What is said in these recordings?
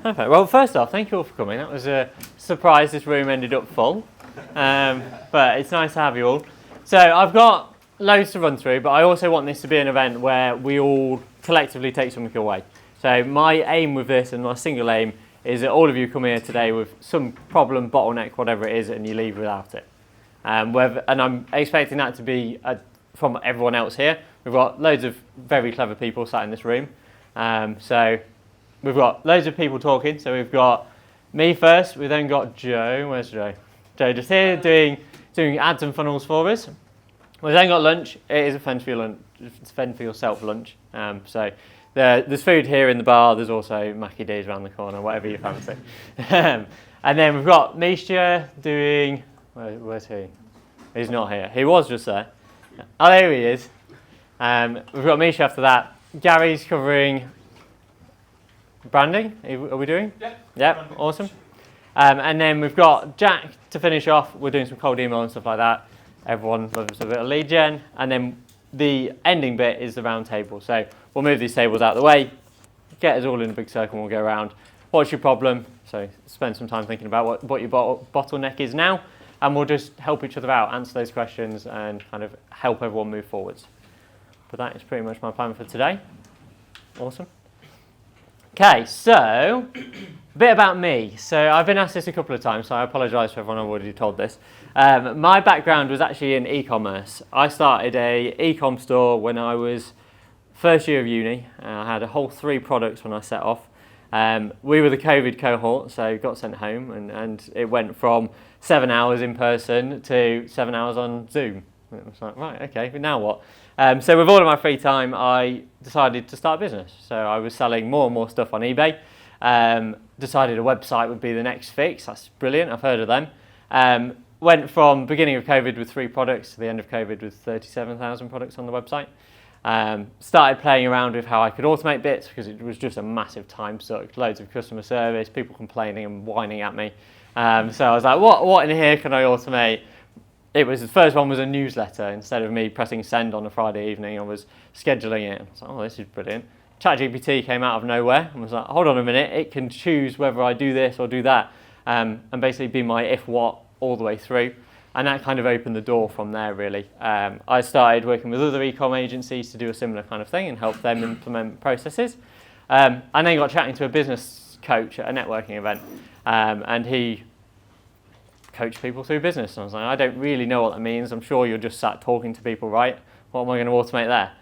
Perfect. Well, first off, thank you all for coming. That was a surprise this room ended up full, but it's nice to have you all. So I've got loads to run through, but I also want this to be an event where we all collectively take something away. So my aim with this, and my single aim, is that all of you come here today with some problem, bottleneck, whatever it is, and you leave without it. And I'm expecting that to be from everyone else here. We've got loads of very clever people sat in this room. So we've got loads of people talking. So we've got me first. We've then got Joe. Where's Joe? Joe just here doing ads and funnels for us. We've then got lunch. It is a fend for yourself lunch. So there's food here in the bar. There's also Mackie D's around the corner, whatever you fancy. And then we've got Misha doing. Where's he? He's not here. He was just there. Oh, there he is. We've got Misha after that. Gary's covering branding. Are we doing? Yeah. Yep, awesome. And then we've got Jack to finish off. We're doing some cold email and stuff like that. Everyone loves a bit of lead gen. And then the ending bit is the round table. So we'll move these tables out of the way, get us all in a big circle, and we'll go around. What's your problem? So spend some time thinking about what your bottleneck is now, and we'll just help each other out, answer those questions, and kind of help everyone move forwards. But that is pretty much my plan for today. Awesome. Okay, so a bit about me. So I've been asked this a couple of times, so I apologise for everyone I've already told this. My background was actually in e-commerce. I started a e-com store when I was first year of uni. I had a whole 3 products when I set off. We were the COVID cohort, so got sent home, and it went from 7 hours in person to 7 hours on Zoom. It was like, right, okay, but now what? So with all of my free time, I decided to start a business. So I was selling more and more stuff on eBay. Decided a website would be the next fix. That's brilliant. I've heard of them. Went from beginning of COVID with 3 products to the end of COVID with 37,000 products on the website. Started playing around with how I could automate bits because it was just a massive time suck. Loads of customer service, people complaining and whining at me. So I was like, what in here can I automate? The first one was a newsletter. Instead of me pressing send on a Friday evening, I was scheduling it. I was like, oh, this is brilliant. ChatGPT came out of nowhere and was like, hold on a minute, it can choose whether I do this or do that, and basically be my if what all the way through. And that kind of opened the door from there, really. I started working with other e-com agencies to do a similar kind of thing and help them implement processes. And then got chatting to a business coach at a networking event, and he coach people through business. And I was like, I don't really know what that means. I'm sure you're just sat talking to people, right? What am I going to automate there?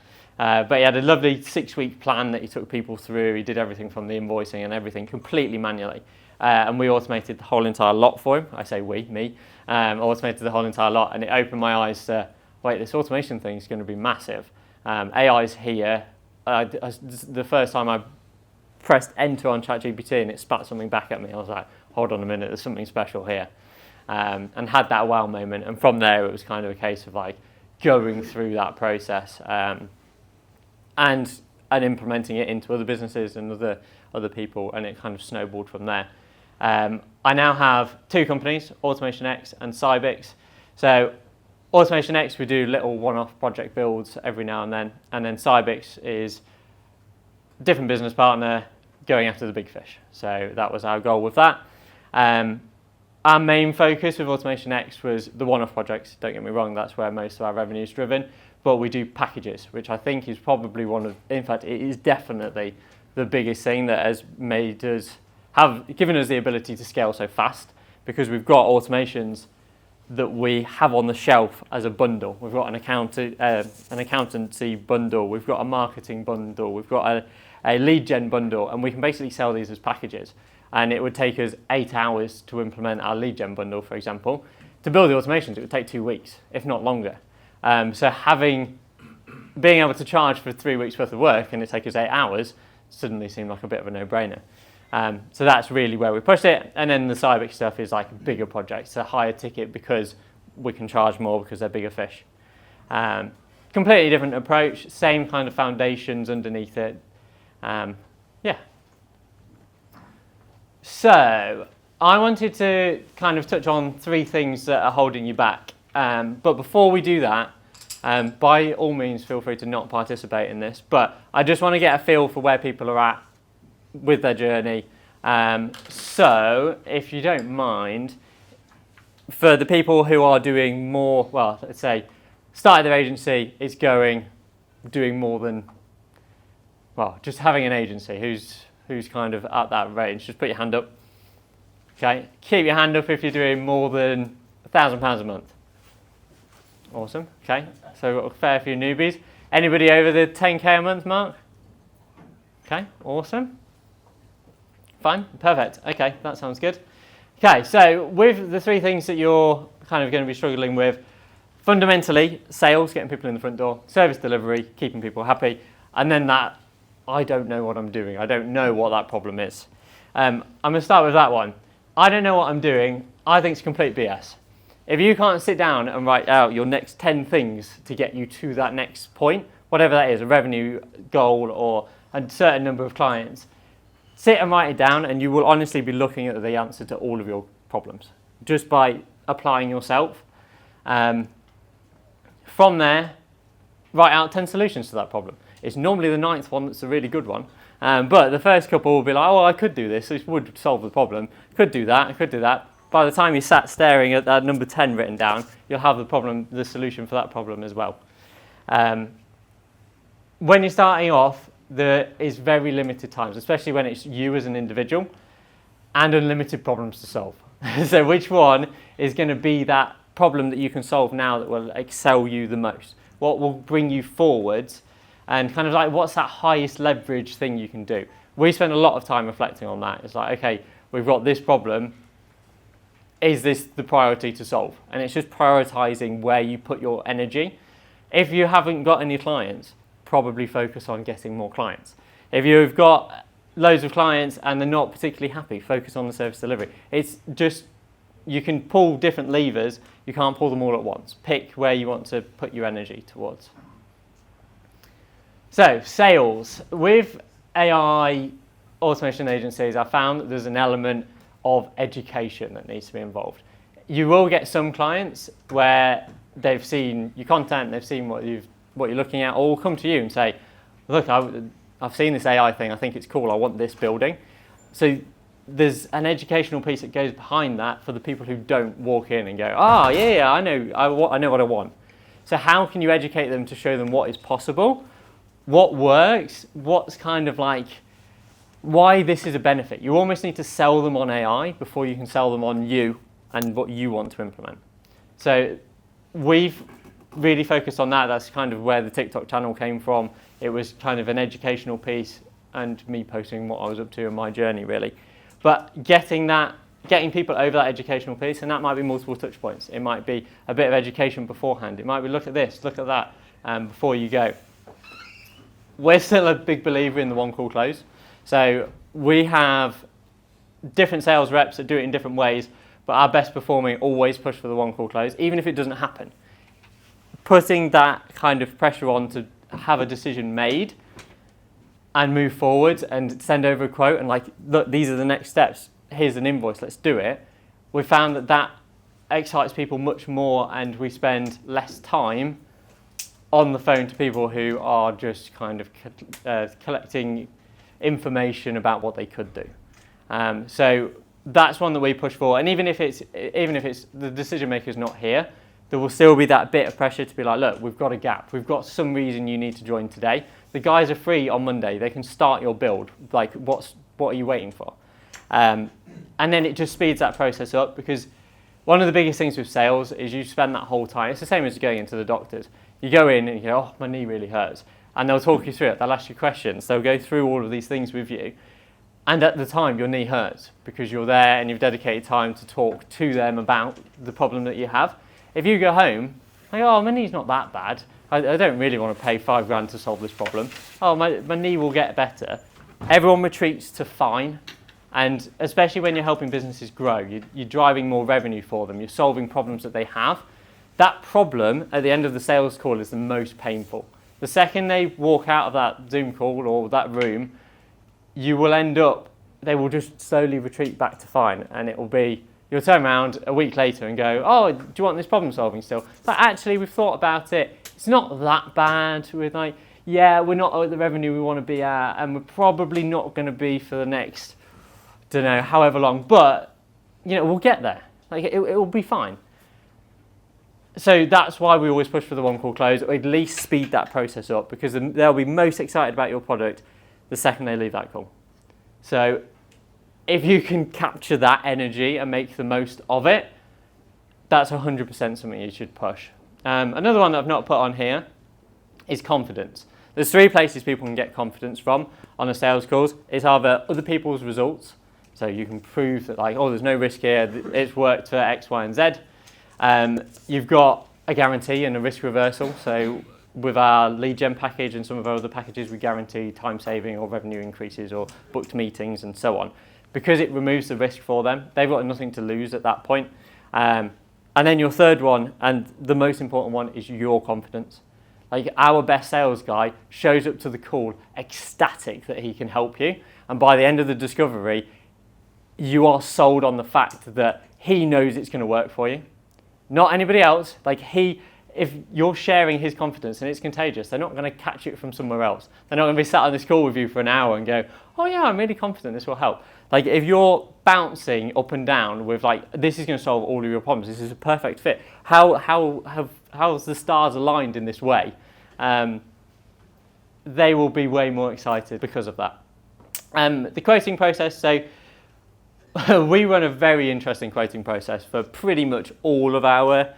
But he had a lovely 6-week plan that he took people through. He did everything from the invoicing and everything completely manually. And we automated the whole entire lot for him. I say me. Automated the whole entire lot. And it opened my eyes to, wait, this automation thing is going to be massive. AI's here. The first time I pressed enter on ChatGPT and it spat something back at me, I was like, hold on a minute, there's something special here. And had that wow moment, and from there it was kind of a case of like going through that process and implementing it into other businesses and other people, and it kind of snowballed from there. I now have 2 companies, Automation X and Cybex. So Automation X, we do little one-off project builds every now and then Cybex is a different business partner going after the big fish. So that was our goal with that. Our main focus with Automation X was the one-off projects. Don't get me wrong, that's where most of our revenue is driven. But we do packages, which I think is probably in fact, it is definitely the biggest thing that has given us the ability to scale so fast, because we've got automations that we have on the shelf as a bundle. We've got an accountancy bundle, we've got a marketing bundle, we've got a lead gen bundle, and we can basically sell these as packages. And it would take us 8 hours to implement our lead gen bundle, for example. To build the automations, it would take 2 weeks, if not longer. So being able to charge for 3 weeks worth of work and it take us 8 hours suddenly seemed like a bit of a no-brainer. So that's really where we pushed it. And then the Cybex stuff is like bigger projects, a higher ticket because we can charge more because they're bigger fish. Completely different approach, same kind of foundations underneath it. Yeah. So I wanted to kind of touch on 3 things that are holding you back. But before we do that, by all means, feel free to not participate in this. But I just want to get a feel for where people are at with their journey So if you don't mind, for the people who are doing more, well, let's say, started their agency, is doing more than, well, just having an agency, who's kind of at that range, just put your hand up. Okay, keep your hand up if you're doing more than £1,000 a month. Awesome, okay, so we've got a fair few newbies. Anybody over the 10k a month mark? Okay, awesome. Fine, perfect, okay, that sounds good. Okay, so with the three things that you're kind of going to be struggling with, fundamentally, sales, getting people in the front door, service delivery, keeping people happy, and then that, I don't know what I'm doing, I don't know what that problem is. I'm going to start with that one. I don't know what I'm doing, I think it's complete BS. If you can't sit down and write out your next 10 things to get you to that next point, whatever that is, a revenue goal or a certain number of clients, sit and write it down and you will honestly be looking at the answer to all of your problems just by applying yourself. From there, write out 10 solutions to that problem. It's normally the 9th one that's a really good one. But the first couple will be like, oh, well, I could do this. This would solve the problem. Could do that. I could do that. By the time you sat staring at that number 10 written down, you'll have the solution for that problem as well. When you're starting off, there is very limited times, especially when it's you as an individual, and unlimited problems to solve. So which one is going to be that problem that you can solve now that will excel you the most? What will bring you forwards? And kind of like, what's that highest leverage thing you can do? We spend a lot of time reflecting on that. It's like, okay, we've got this problem. Is this the priority to solve? And it's just prioritizing where you put your energy. If you haven't got any clients, probably focus on getting more clients. If you've got loads of clients and they're not particularly happy, focus on the service delivery. It's just, you can pull different levers, you can't pull them all at once. Pick where you want to put your energy towards. So, sales. With AI automation agencies, I found that there's an element of education that needs to be involved. You will get some clients where they've seen your content, they've seen what you're looking at, or will come to you and say, look, I've seen this AI thing, I think it's cool, I want this building. So there's an educational piece that goes behind that for the people who don't walk in and go, oh yeah, I know what I want. So how can you educate them to show them what is possible, what works, what's kind of like, why this is a benefit? You almost need to sell them on AI before you can sell them on you and what you want to implement. So we've really focused on that. That's kind of where the TikTok channel came from. It was kind of an educational piece and me posting what I was up to in my journey, really. But getting people over that educational piece, and that might be multiple touch points. It might be a bit of education beforehand. It might be look at this, look at that, before you go. We're still a big believer in the one call close. So we have different sales reps that do it in different ways, but our best performing always push for the one call close, even if it doesn't happen. Putting that kind of pressure on to have a decision made and move forward and send over a quote and like, look, these are the next steps. Here's an invoice, let's do it. We found that excites people much more and we spend less time on the phone to people who are just kind of collecting information about what they could do. So that's one that we push for. And even if it's the decision maker's not here, there will still be that bit of pressure to be like, look, we've got a gap. We've got some reason you need to join today. The guys are free on Monday. They can start your build. Like, what are you waiting for? And then it just speeds that process up because one of the biggest things with sales is you spend that whole time. It's the same as going into the doctors. You go in and you go, oh, my knee really hurts. And they'll talk you through it. They'll ask you questions. They'll go through all of these things with you. And at the time, your knee hurts because you're there and you've dedicated time to talk to them about the problem that you have. If you go home, like, oh, my knee's not that bad. I don't really want to pay $5,000 to solve this problem. Oh, my knee will get better. Everyone retreats to fine. And especially when you're helping businesses grow, you're driving more revenue for them. You're solving problems that they have. That problem at the end of the sales call is the most painful. The second they walk out of that Zoom call or that room, you will end up, they will just slowly retreat back to fine. And it will be, you'll turn around a week later and go, oh, do you want this problem solving still? But actually, we've thought about it. It's not that bad. We're like, yeah, we're not at the revenue we want to be at. And we're probably not going to be for the next don't know, however long, but we'll get there. Like it will be fine. So that's why we always push for the one call close, or at least speed that process up, because they'll be most excited about your product the second they leave that call. So if you can capture that energy and make the most of it, that's 100% something you should push. Another one that I've not put on here is confidence. There's 3 places people can get confidence from on a sales calls. It's either other people's results, so you can prove that there's no risk here, it's worked for X, Y, and Z. You've got a guarantee and a risk reversal. So with our lead gen package and some of our other packages, we guarantee time saving or revenue increases or booked meetings and so on. Because it removes the risk for them, they've got nothing to lose at that point. And then your third one, and the most important one, is your confidence. Like our best sales guy shows up to the call ecstatic that he can help you. And by the end of the discovery, you are sold on the fact that he knows it's going to work for you. Not anybody else. If you're sharing his confidence and it's contagious, they're not going to catch it from somewhere else. They're not going to be sat on this call with you for an hour and go, oh yeah, I'm really confident this will help. Like if you're bouncing up and down with this is going to solve all of your problems, this is a perfect fit. How's the stars aligned in this way? They will be way more excited because of that. The quoting process, so we run a very interesting quoting process for pretty much all of our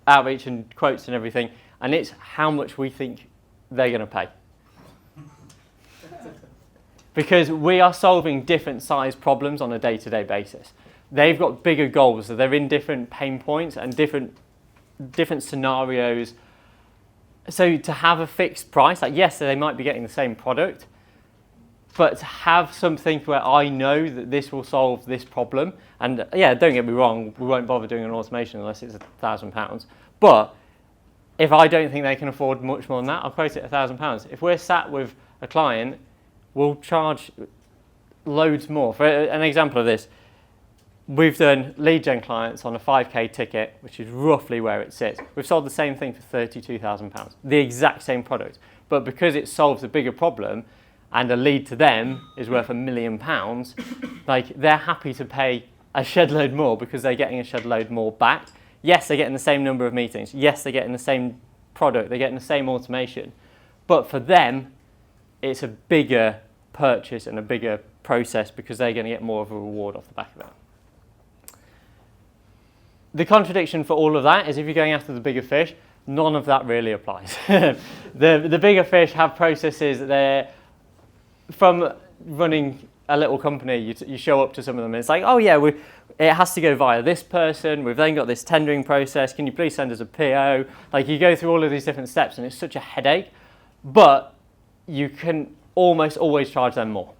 outreach and quotes and everything, and it's how much we think they're going to pay. Because we are solving different size problems on a day-to-day basis. They've got bigger goals, so they're in different pain points and different scenarios. So to have a fixed price, yes, they might be getting the same product, but to have something where I know that this will solve this problem, and yeah, don't get me wrong, we won't bother doing an automation unless it's £1,000. But if I don't think they can afford much more than that, I'll quote it £1,000. If we're sat with a client, we'll charge loads more. For an example of this, we've done lead gen clients on a 5k ticket, which is roughly where it sits. We've sold the same thing for £32,000, the exact same product. But because it solves a bigger problem, and a lead to them is worth £1 million, they're happy to pay a shed load more because they're getting a shed load more back. Yes, they're getting the same number of meetings. Yes, they're getting the same product. They're getting the same automation. But for them, it's a bigger purchase and a bigger process because they're going to get more of a reward off the back of it. The contradiction for all of that is if you're going after the bigger fish, none of that really applies. The bigger fish have processes that they're from running a little company, you show up to some of them and it's like, oh yeah, it has to go via this person, we've then got this tendering process, can you please send us a PO? You go through all of these different steps and it's such a headache, but you can almost always charge them more,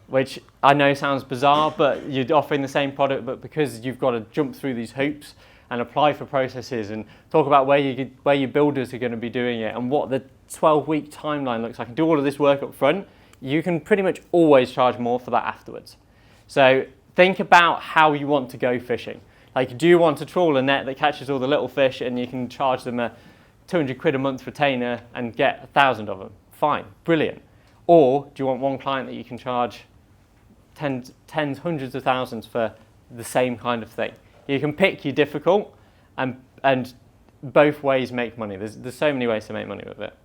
which I know sounds bizarre, but you're offering the same product, but because you've got to jump through these hoops and apply for processes and talk about where your builders are going to be doing it and what the 12-week timeline looks like and do all of this work up front, you can pretty much always charge more for that afterwards. So think about how you want to go fishing. Do you want to trawl a net that catches all the little fish and you can charge them a £200 a month retainer and get 1,000 of them? Fine, brilliant. Or do you want one client that you can charge tens, hundreds of thousands for the same kind of thing? You can pick your difficult, and both ways make money. There's so many ways to make money with it.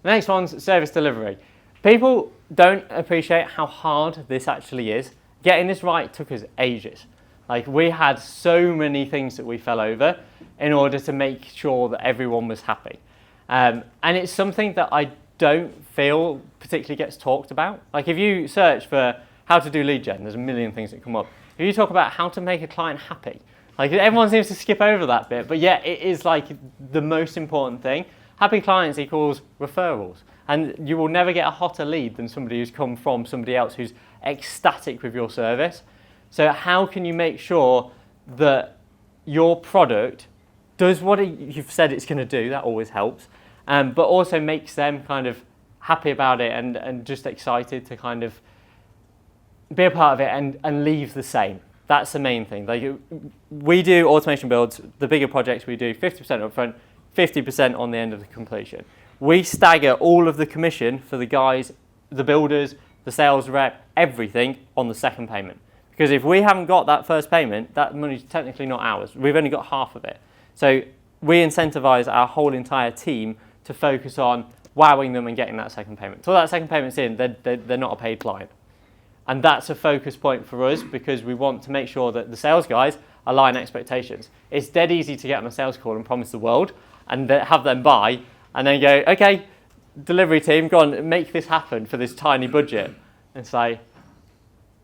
The next one's service delivery. People don't appreciate how hard this actually is. Getting this right took us ages. We had so many things that we fell over in order to make sure that everyone was happy. And it's something that I don't feel particularly gets talked about. If you search for how to do lead gen, there's a million things that come up. If you talk about how to make a client happy, everyone seems to skip over that bit, but yeah, it is the most important thing. Happy clients equals referrals. And you will never get a hotter lead than somebody who's come from somebody else who's ecstatic with your service. So how can you make sure that your product does what you've said it's going to do? That always helps. But also makes them kind of happy about it and just excited to kind of be a part of it and leave the same. That's the main thing. We do automation builds, the bigger projects we do 50% upfront, 50% on the end of the completion. We stagger all of the commission for the guys, the builders, the sales rep, everything on the second payment. Because if we haven't got that first payment, that money's technically not ours. We've only got half of it. So we incentivize our whole entire team to focus on wowing them and getting that second payment. Until that second payment's in, they're not a paid client. And that's a focus point for us because we want to make sure that the sales guys align expectations. It's dead easy to get on a sales call and promise the world and have them buy and then go, okay, delivery team, go on, make this happen for this tiny budget. And say,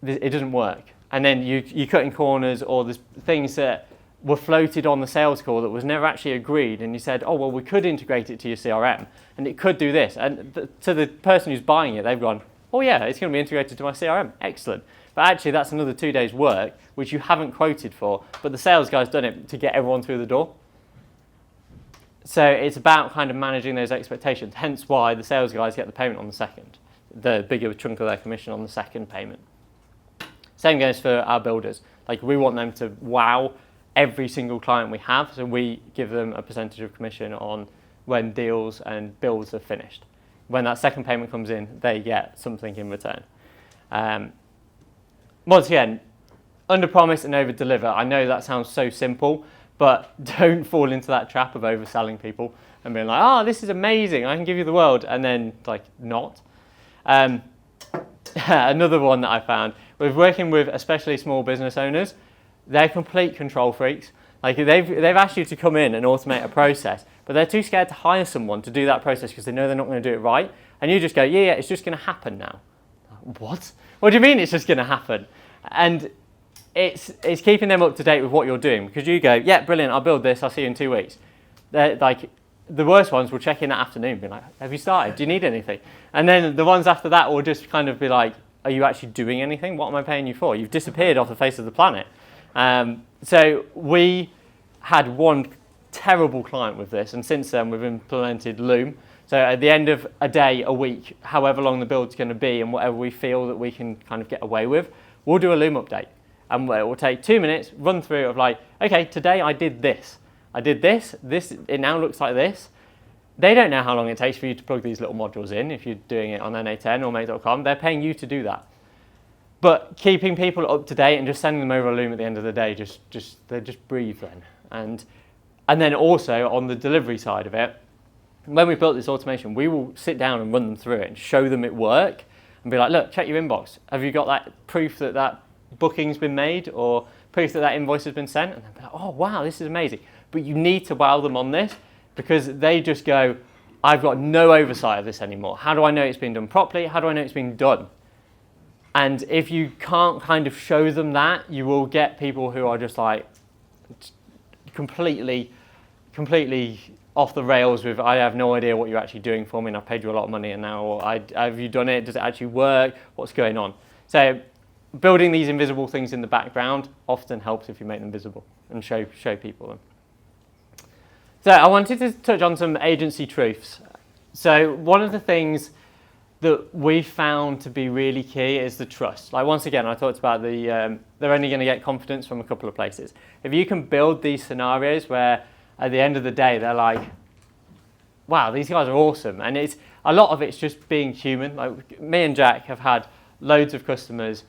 it doesn't work. And then you're cutting corners, or there's things that were floated on the sales call that was never actually agreed, and you said, oh, well, we could integrate it to your CRM, and it could do this. And to the person who's buying it, they've gone, oh yeah, it's going to be integrated to my CRM, excellent. But actually that's another 2 days work, which you haven't quoted for, but the sales guy's done it to get everyone through the door. So it's about kind of managing those expectations, hence why the sales guys get the payment on the second, the bigger chunk of their commission on the second payment. Same goes for our builders. Like, we want them to wow every single client we have, so we give them a percentage of commission on when deals and builds are finished. When that second payment comes in, they get something in return. Once again, under promise and over deliver. I know that sounds so simple, but don't fall into that trap of overselling people and being like, oh, this is amazing, I can give you the world, and then like not. Another one that I found, we're working with especially small business owners. They're complete control freaks. Like, they've asked you to come in and automate a process, but they're too scared to hire someone to do that process because they know they're not going to do it right. And you just go, yeah, it's just going to happen now. What? What do you mean it's just going to happen? And it's keeping them up to date with what you're doing, because you go, yeah, brilliant, I'll build this, I'll see you in 2 weeks. They're like, the worst ones will check in that afternoon, be like, have you started? Do you need anything? And then the ones after that will just kind of be like, are you actually doing anything? What am I paying you for? You've disappeared off the face of the planet. So we had one terrible client with this, and since then we've implemented Loom. So at the end of a day, a week, however long the build's going to be, and whatever we feel that we can kind of get away with, we'll do a Loom update. And it will take 2 minutes, run through of like, okay, today I did this. I did this, it now looks like this. They don't know how long it takes for you to plug these little modules in if you're doing it on NA10 or Make.com. They're paying you to do that. But keeping people up to date and just sending them over a Loom at the end of the day, they just breathe then. And then also on the delivery side of it, when we built this automation, we will sit down and run them through it and show them it work and be like, look, check your inbox. Have you got that proof that that booking's been made, or proof that that invoice has been sent? And they'll be like, oh, wow, this is amazing. But you need to wow them on this, because they just go, I've got no oversight of this anymore. How do I know it's been done properly? How do I know it's been done? And if you can't kind of show them that, you will get people who are just like completely off the rails with, I have no idea what you're actually doing for me, and I've paid you a lot of money, and now have you done it? Does it actually work? What's going on? So building these invisible things in the background often helps if you make them visible and show people them. So I wanted to touch on some agency truths. So one of the things that we found to be really key is the trust. Like, once again, I talked about they're only going to get confidence from a couple of places. If you can build these scenarios where at the end of the day they're like, wow, these guys are awesome, and it's a lot of it's just being human. Like, me and Jack have had loads of customers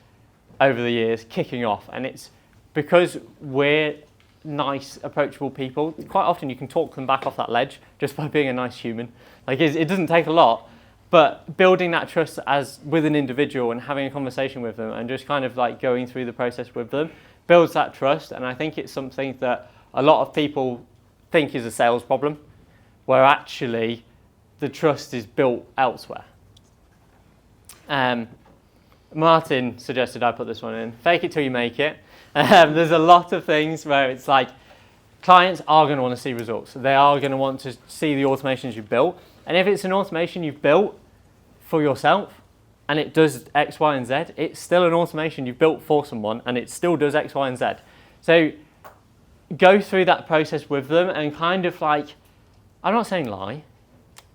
over the years kicking off, and it's because we're nice, approachable people. Quite often you can talk them back off that ledge just by being a nice human. Like, it doesn't take a lot, but building that trust as with an individual and having a conversation with them and just kind of like going through the process with them builds that trust. And I think it's something that a lot of people think is a sales problem, where actually the trust is built elsewhere. Martin suggested I put this one in. Fake it till you make it. There's a lot of things where it's like clients are going to want to see results. They are going to want to see the automations you've built. And if it's an automation you've built for yourself and it does X, Y, and Z, it's still an automation you've built for someone and it still does X, Y, and Z. So go through that process with them and kind of like, I'm not saying lie,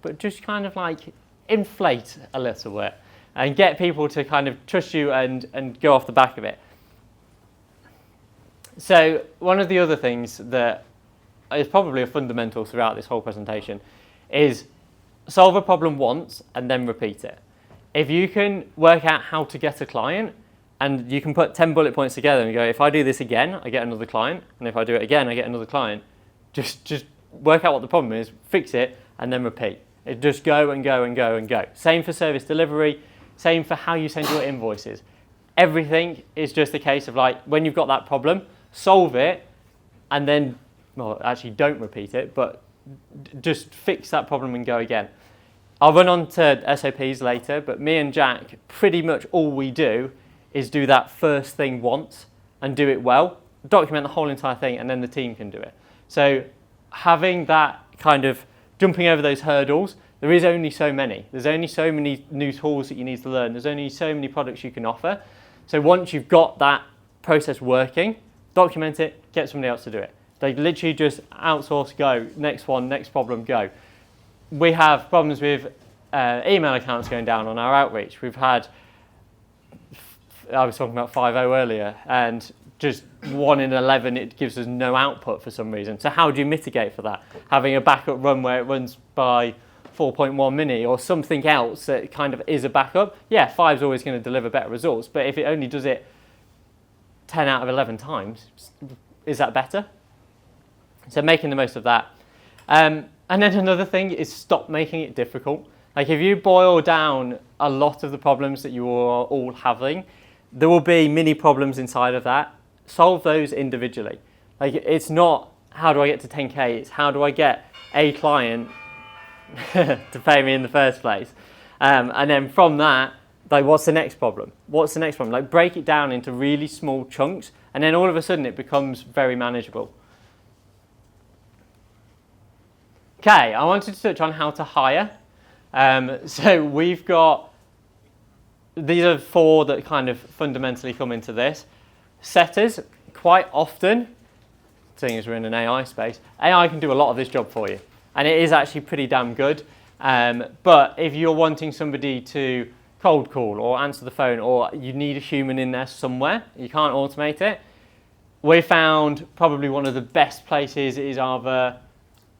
but just kind of like inflate a little bit and get people to kind of trust you and go off the back of it. So one of the other things that is probably a fundamental throughout this whole presentation is solve a problem once and then repeat it. if you can work out how to get a client, and you can put 10 bullet points together and go, if I do this again, I get another client, and if I do it again, I get another client. Just work out what the problem is, fix it, and then repeat. It just go and go and go and go. Same for service delivery, same for how you send your invoices. Everything is just a case of like, when you've got that problem, solve it, and then, well, actually don't repeat it, but just fix that problem and go again. I'll run on to SOPs later, but me and Jack, pretty much all we do is do that first thing once and do it well, document the whole entire thing, and then the team can do it. So having that kind of jumping over those hurdles, there is only so many. There's only so many new tools that you need to learn. There's only so many products you can offer. So once you've got that process working, document it, get somebody else to do it. They literally just outsource, go, next one, next problem, go. We have problems with email accounts going down on our outreach. We've had, I was talking about 5.0 earlier, and just 1 in 11, it gives us no output for some reason. So how do you mitigate for that? Having a backup run where it runs by 4.1 mini or something else that kind of is a backup. Yeah, 5's always going to deliver better results, but if it only does it 10 out of 11 times, is that better? So making the most of that. And then another thing is stop making it difficult. Like if you boil down a lot of the problems that you are all having, there will be mini problems inside of that. Solve those individually. Like it's not how do I get to 10K, it's how do I get a client to pay me in the first place. And then from that, like what's the next problem? What's the next problem? Like break it down into really small chunks, and then all of a sudden it becomes very manageable. Okay, I wanted to touch on how to hire. So we've got, these are 4 that kind of fundamentally come into this. Setters, quite often, seeing as we're in an AI space, AI can do a lot of this job for you. And it is actually pretty damn good. But if you're wanting somebody to cold call or answer the phone, or you need a human in there somewhere, you can't automate it, we found probably one of the best places is either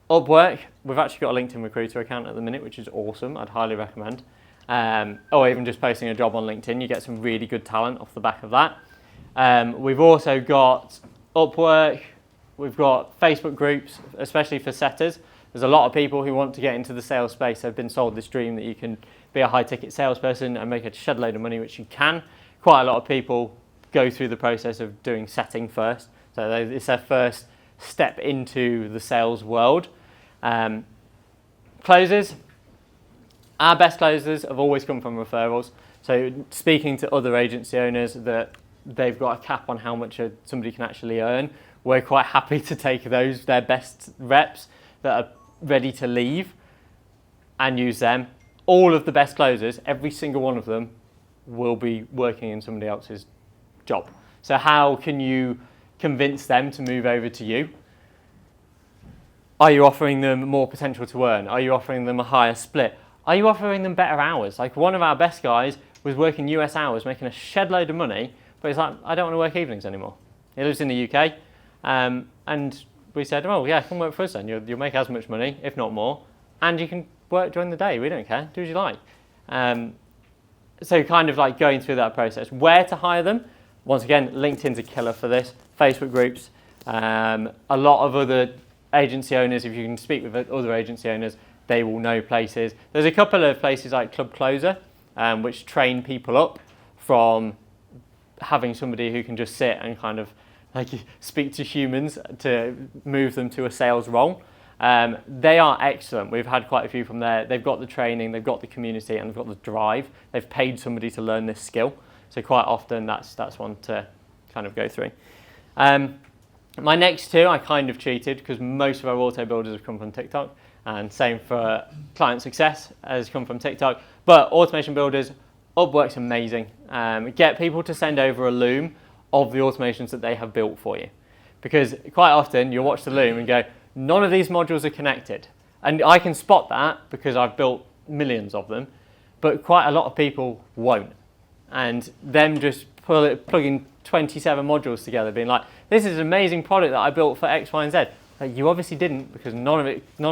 Upwork. We've actually got a LinkedIn recruiter account at the minute, which is awesome. I'd highly recommend. Or even just posting a job on LinkedIn. You get some really good talent off the back of that. We've also got Upwork. We've got Facebook groups, especially for setters. There's a lot of people who want to get into the sales space. They've been sold this dream that you can be a high-ticket salesperson and make a shed load of money, which you can. Quite a lot of people go through the process of doing setting first. So it's their first step into the sales world. Closes. Our best closes have always come from referrals. So speaking to other agency owners that they've got a cap on how much somebody can actually earn, we're quite happy to take those, their best reps that are ready to leave, and use them. All of the best closers, every single one of them, will be working in somebody else's job. So how can you convince them to move over to you? Are you offering them more potential to earn? Are you offering them a higher split? Are you offering them better hours? Like one of our best guys was working US hours, making a shed load of money, but he's like, I don't want to work evenings anymore. He lives in the UK, and we said, oh yeah, come work for us then. You'll make as much money, if not more, and you can work during the day. We don't care. Do as you like. So kind of like going through that process. Where to hire them? Once again, LinkedIn's a killer for this. Facebook groups. A lot of other agency owners, if you can speak with other agency owners, they will know places. There's a couple of places like Club Closer, which train people up from having somebody who can just sit and kind of like speak to humans to move them to a sales role. They are excellent. We've had quite a few from there. They've got the training, they've got the community, and they've got the drive. They've paid somebody to learn this skill. So quite often that's one to kind of go through. My next 2, I kind of cheated because most of our auto builders have come from TikTok, and same for client success has come from TikTok. But automation builders, Upwork's amazing. Get people to send over a Loom of the automations that they have built for you. Because quite often you'll watch the Loom and go, none of these modules are connected. And I can spot that because I've built millions of them, but quite a lot of people won't. And them just plugging 27 modules together, being like, this is an amazing product that I built for X, Y, and Z. Like, you obviously didn't, because none of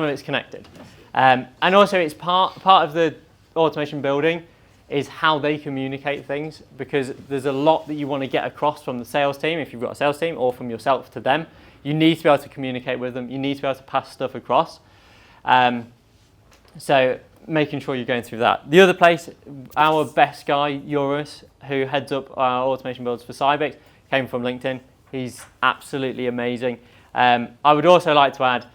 it's connected. And also it's part of the automation building. is how they communicate things, because there's a lot that you want to get across from the sales team, if you've got a sales team, or from yourself to them. You need to be able to communicate with them. You need to be able to pass stuff across. So making sure you're going through that. The other place, our best guy, Eurus, who heads up our automation builds for Cybex, came from LinkedIn. He's absolutely amazing. I would also like to add,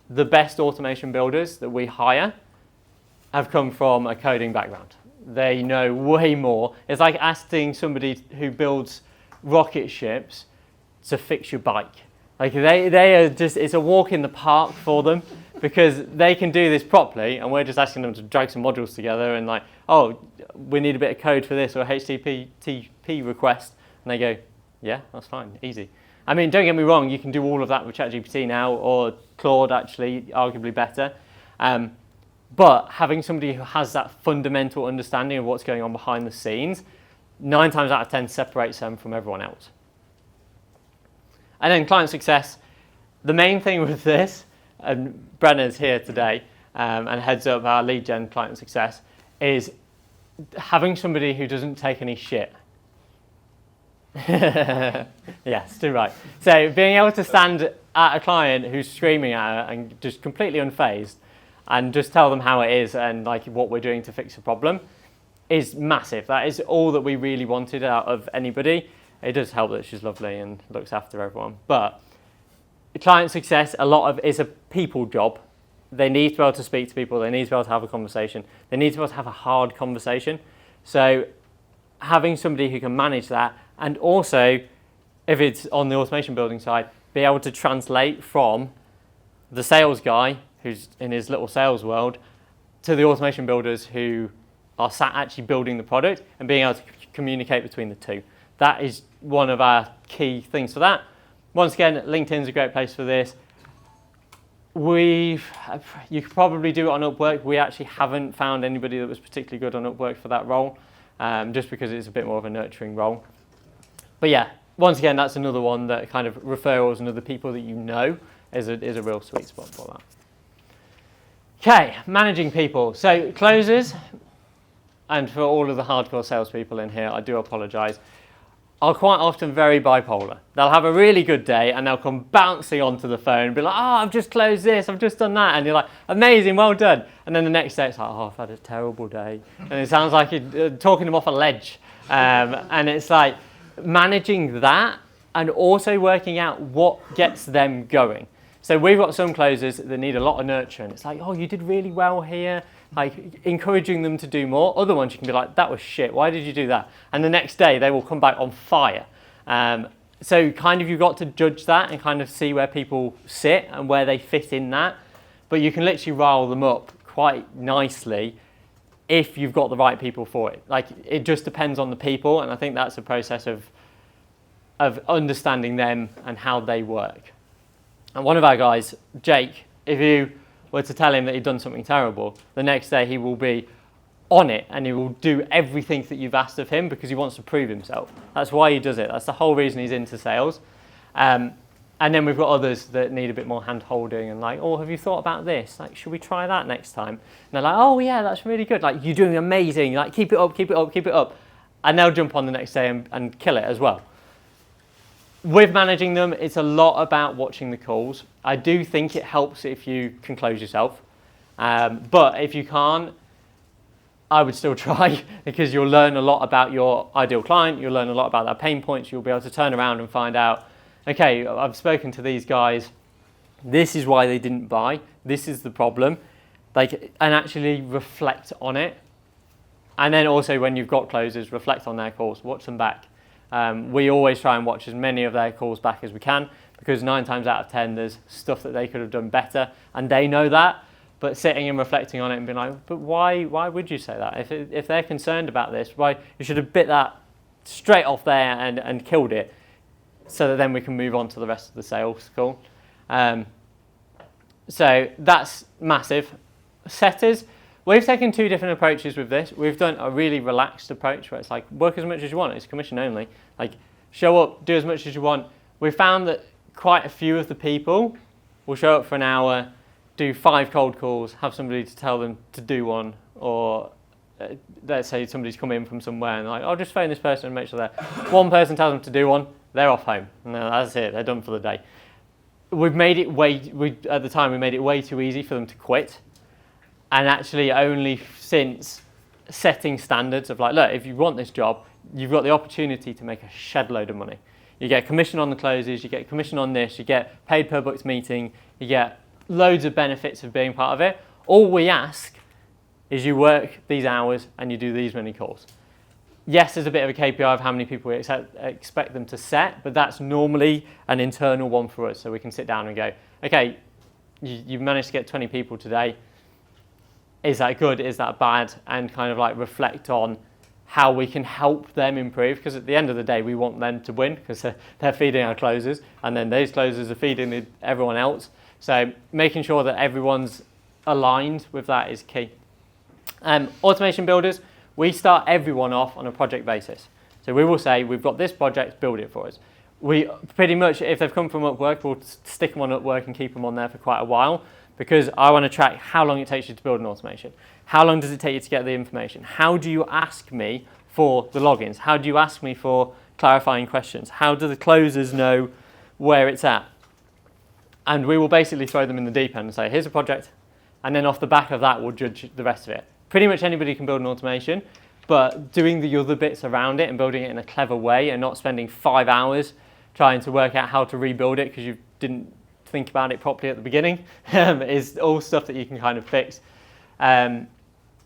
the best automation builders that we hire have come from a coding background. They know way more. It's like asking somebody who builds rocket ships to fix your bike. Like they are just, it's a walk in the park for them, because they can do this properly, and we're just asking them to drag some modules together and like, oh, we need a bit of code for this, or a HTTP request. And they go, yeah, that's fine, easy. I mean, don't get me wrong, you can do all of that with ChatGPT now, or Claude actually, arguably better. But having somebody who has that fundamental understanding of what's going on behind the scenes, 9 times out of 10 separates them from everyone else. And then client success. The main thing with this, and Brenna's here today and heads up our lead gen client success, is having somebody who doesn't take any shit. Yes, too right. So being able to stand at a client who's screaming at her and just completely unfazed and just tell them how it is and like what we're doing to fix the problem is massive. That is all that we really wanted out of anybody. It does help that she's lovely and looks after everyone. But client success, a lot of it's a people job. They need to be able to speak to people. They need to be able to have a conversation. They need to be able to have a hard conversation. So having somebody who can manage that, and also, if it's on the automation building side, be able to translate from the sales guy who's in his little sales world to the automation builders who are sat actually building the product, and being able to communicate between the two. That is one of our key things for that. Once again, LinkedIn's a great place for this. You could probably do it on Upwork. We actually haven't found anybody that was particularly good on Upwork for that role, just because it's a bit more of a nurturing role. But yeah, once again, that's another one that kind of referrals and other people that you know is a real sweet spot for that. Okay, managing people. So closers, and for all of the hardcore salespeople in here, I do apologise, are quite often very bipolar. They'll have a really good day and they'll come bouncing onto the phone and be like, oh, I've just closed this, I've just done that. And you're like, amazing, well done. And then the next day it's like, oh, I've had a terrible day. And it sounds like you're talking them off a ledge. And it's like managing that and also working out what gets them going. So we've got some closers that need a lot of nurture. And it's like, oh, you did really well here. Like encouraging them to do more. Other ones you can be like, that was shit, why did you do that? And the next day they will come back on fire. So kind of you've got to judge that and kind of see where people sit and where they fit in that. But you can literally rile them up quite nicely if you've got the right people for it. Like it just depends on the people, and I think that's a process of understanding them and how they work. And one of our guys, Jake, if you were to tell him that he'd done something terrible, the next day he will be on it and he will do everything that you've asked of him because he wants to prove himself. That's why he does it. That's the whole reason he's into sales. And then we've got others that need a bit more hand holding and like, oh, have you thought about this? Like, should we try that next time? And they're like, oh yeah, that's really good. Like, you're doing amazing. Like, keep it up, keep it up, keep it up. And they'll jump on the next day and kill it as well. With managing them, it's a lot about watching the calls. I do think it helps if you can close yourself. But if you can't, I would still try because you'll learn a lot about your ideal client. You'll learn a lot about their pain points. You'll be able to turn around and find out, okay, I've spoken to these guys. This is why they didn't buy. This is the problem. Like, and actually reflect on it. And then also when you've got closers, reflect on their calls, watch them back. We always try and watch as many of their calls back as we can because 9 times out of 10 there's stuff that they could have done better and they know that, but sitting and reflecting on it and being like, but why would you say that? If they're concerned about this, why you should have bit that straight off there and killed it so that then we can move on to the rest of the sales call. So that's massive. Setters. We've taken 2 different approaches with this. We've done a really relaxed approach where it's like, work as much as you want, it's commission only. Like, show up, do as much as you want. We found that quite a few of the people will show up for an hour, do 5 cold calls, have somebody to tell them to do one, or let's say somebody's come in from somewhere and like, I'll just phone this person and make sure that one person tells them to do one, they're off home. And that's it, they're done for the day. We've made it at the time, we made it way too easy for them to quit. And actually only since setting standards of like, look, if you want this job, you've got the opportunity to make a shed load of money. You get commission on the closes, you get commission on this, you get paid per booked meeting, you get loads of benefits of being part of it. All we ask is you work these hours and you do these many calls. Yes, there's a bit of a KPI of how many people we expect them to set, but that's normally an internal one for us. So we can sit down and go, okay, you've managed to get 20 people today. Is that good? Is that bad? And kind of like reflect on how we can help them improve. Because at the end of the day, we want them to win because they're feeding our closers and then those closers are feeding everyone else. So making sure that everyone's aligned with that is key. Automation builders, we start everyone off on a project basis. So we will say, we've got this project, build it for us. We pretty much, if they've come from Upwork, we'll stick them on Upwork and keep them on there for quite a while because I want to track how long it takes you to build an automation. How long does it take you to get the information? How do you ask me for the logins? How do you ask me for clarifying questions? How do the closers know where it's at? And we will basically throw them in the deep end and say, here's a project. And then off the back of that, we'll judge the rest of it. Pretty much anybody can build an automation, but doing the other bits around it and building it in a clever way and not spending 5 hours trying to work out how to rebuild it because you didn't think about it properly at the beginning is all stuff that you can kind of fix. And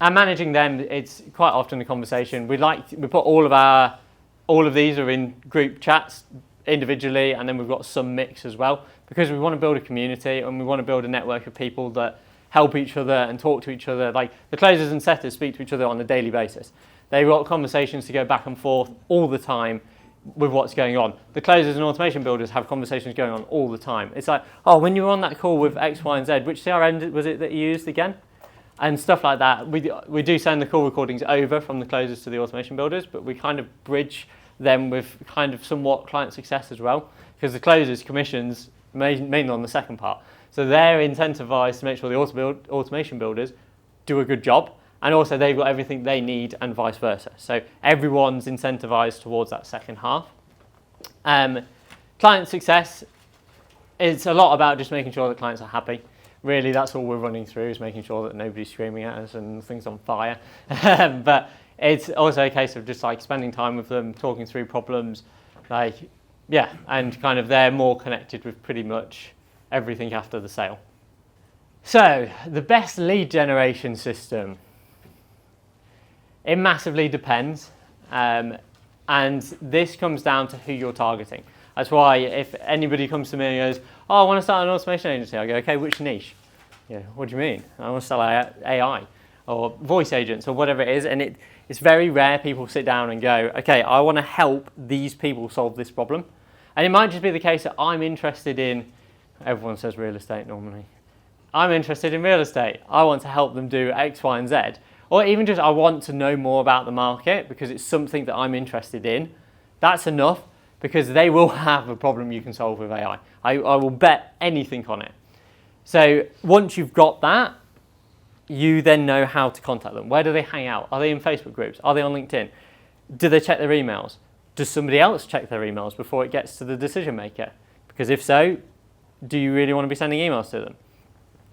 managing them, it's quite often a conversation. We put all of these are in group chats individually, and then we've got some mix as well because we want to build a community and we want to build a network of people that help each other and talk to each other. Like the closers and setters speak to each other on a daily basis. They've got conversations to go back and forth all the time with what's going on. The closers and automation builders have conversations going on all the time. It's like, oh, when you were on that call with X, Y, and Z, which CRM was it that you used again? And stuff like that. We do send the call recordings over from the closers to the automation builders, but we kind of bridge them with kind of somewhat client success as well, because the closers commissions mainly on the second part. So they're incentivized to make sure the automation builders do a good job, and also they've got everything they need and vice versa. So everyone's incentivized towards that second half. Client success, it's a lot about just making sure that clients are happy. Really, that's all we're running through, is making sure that nobody's screaming at us and things on fire. But it's also a case of just like spending time with them, talking through problems, and kind of they're more connected with pretty much everything after the sale. So the best lead generation system, it massively depends, and this comes down to who you're targeting. That's why if anybody comes to me and goes, oh, I want to start an automation agency, I go, okay, which niche? Yeah, what do you mean? I want to sell AI or voice agents or whatever it is, and it's very rare people sit down and go, okay, I want to help these people solve this problem. And it might just be the case that I'm interested in, everyone says real estate normally. I'm interested in real estate. I want to help them do X, Y, and Z. Or even just I want to know more about the market because it's something that I'm interested in. That's enough because they will have a problem you can solve with AI. I will bet anything on it. So once you've got that, you then know how to contact them. Where do they hang out? Are they in Facebook groups? Are they on LinkedIn? Do they check their emails? Does somebody else check their emails before it gets to the decision maker? Because if so, do you really want to be sending emails to them?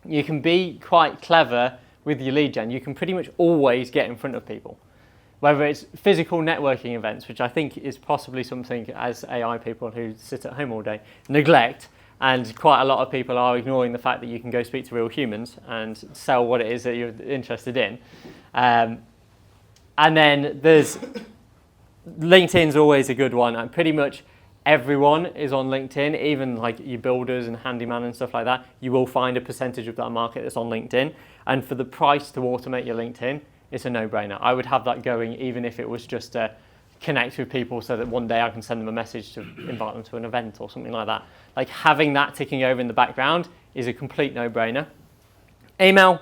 You can be quite clever with your lead gen. You can pretty much always get in front of people. Whether it's physical networking events, which I think is possibly something as AI people who sit at home all day neglect, and quite a lot of people are ignoring the fact that you can go speak to real humans and sell what it is that you're interested in. And then there's LinkedIn's always a good one, and pretty much everyone is on LinkedIn, even like your builders and handyman and stuff like that. You will find a percentage of that market that's on LinkedIn, and for the price to automate your LinkedIn, it's a no-brainer. I would have that going even if it was just to connect with people so that one day I can send them a message to invite them to an event or something like that. Like having that ticking over in the background is a complete no-brainer. Email,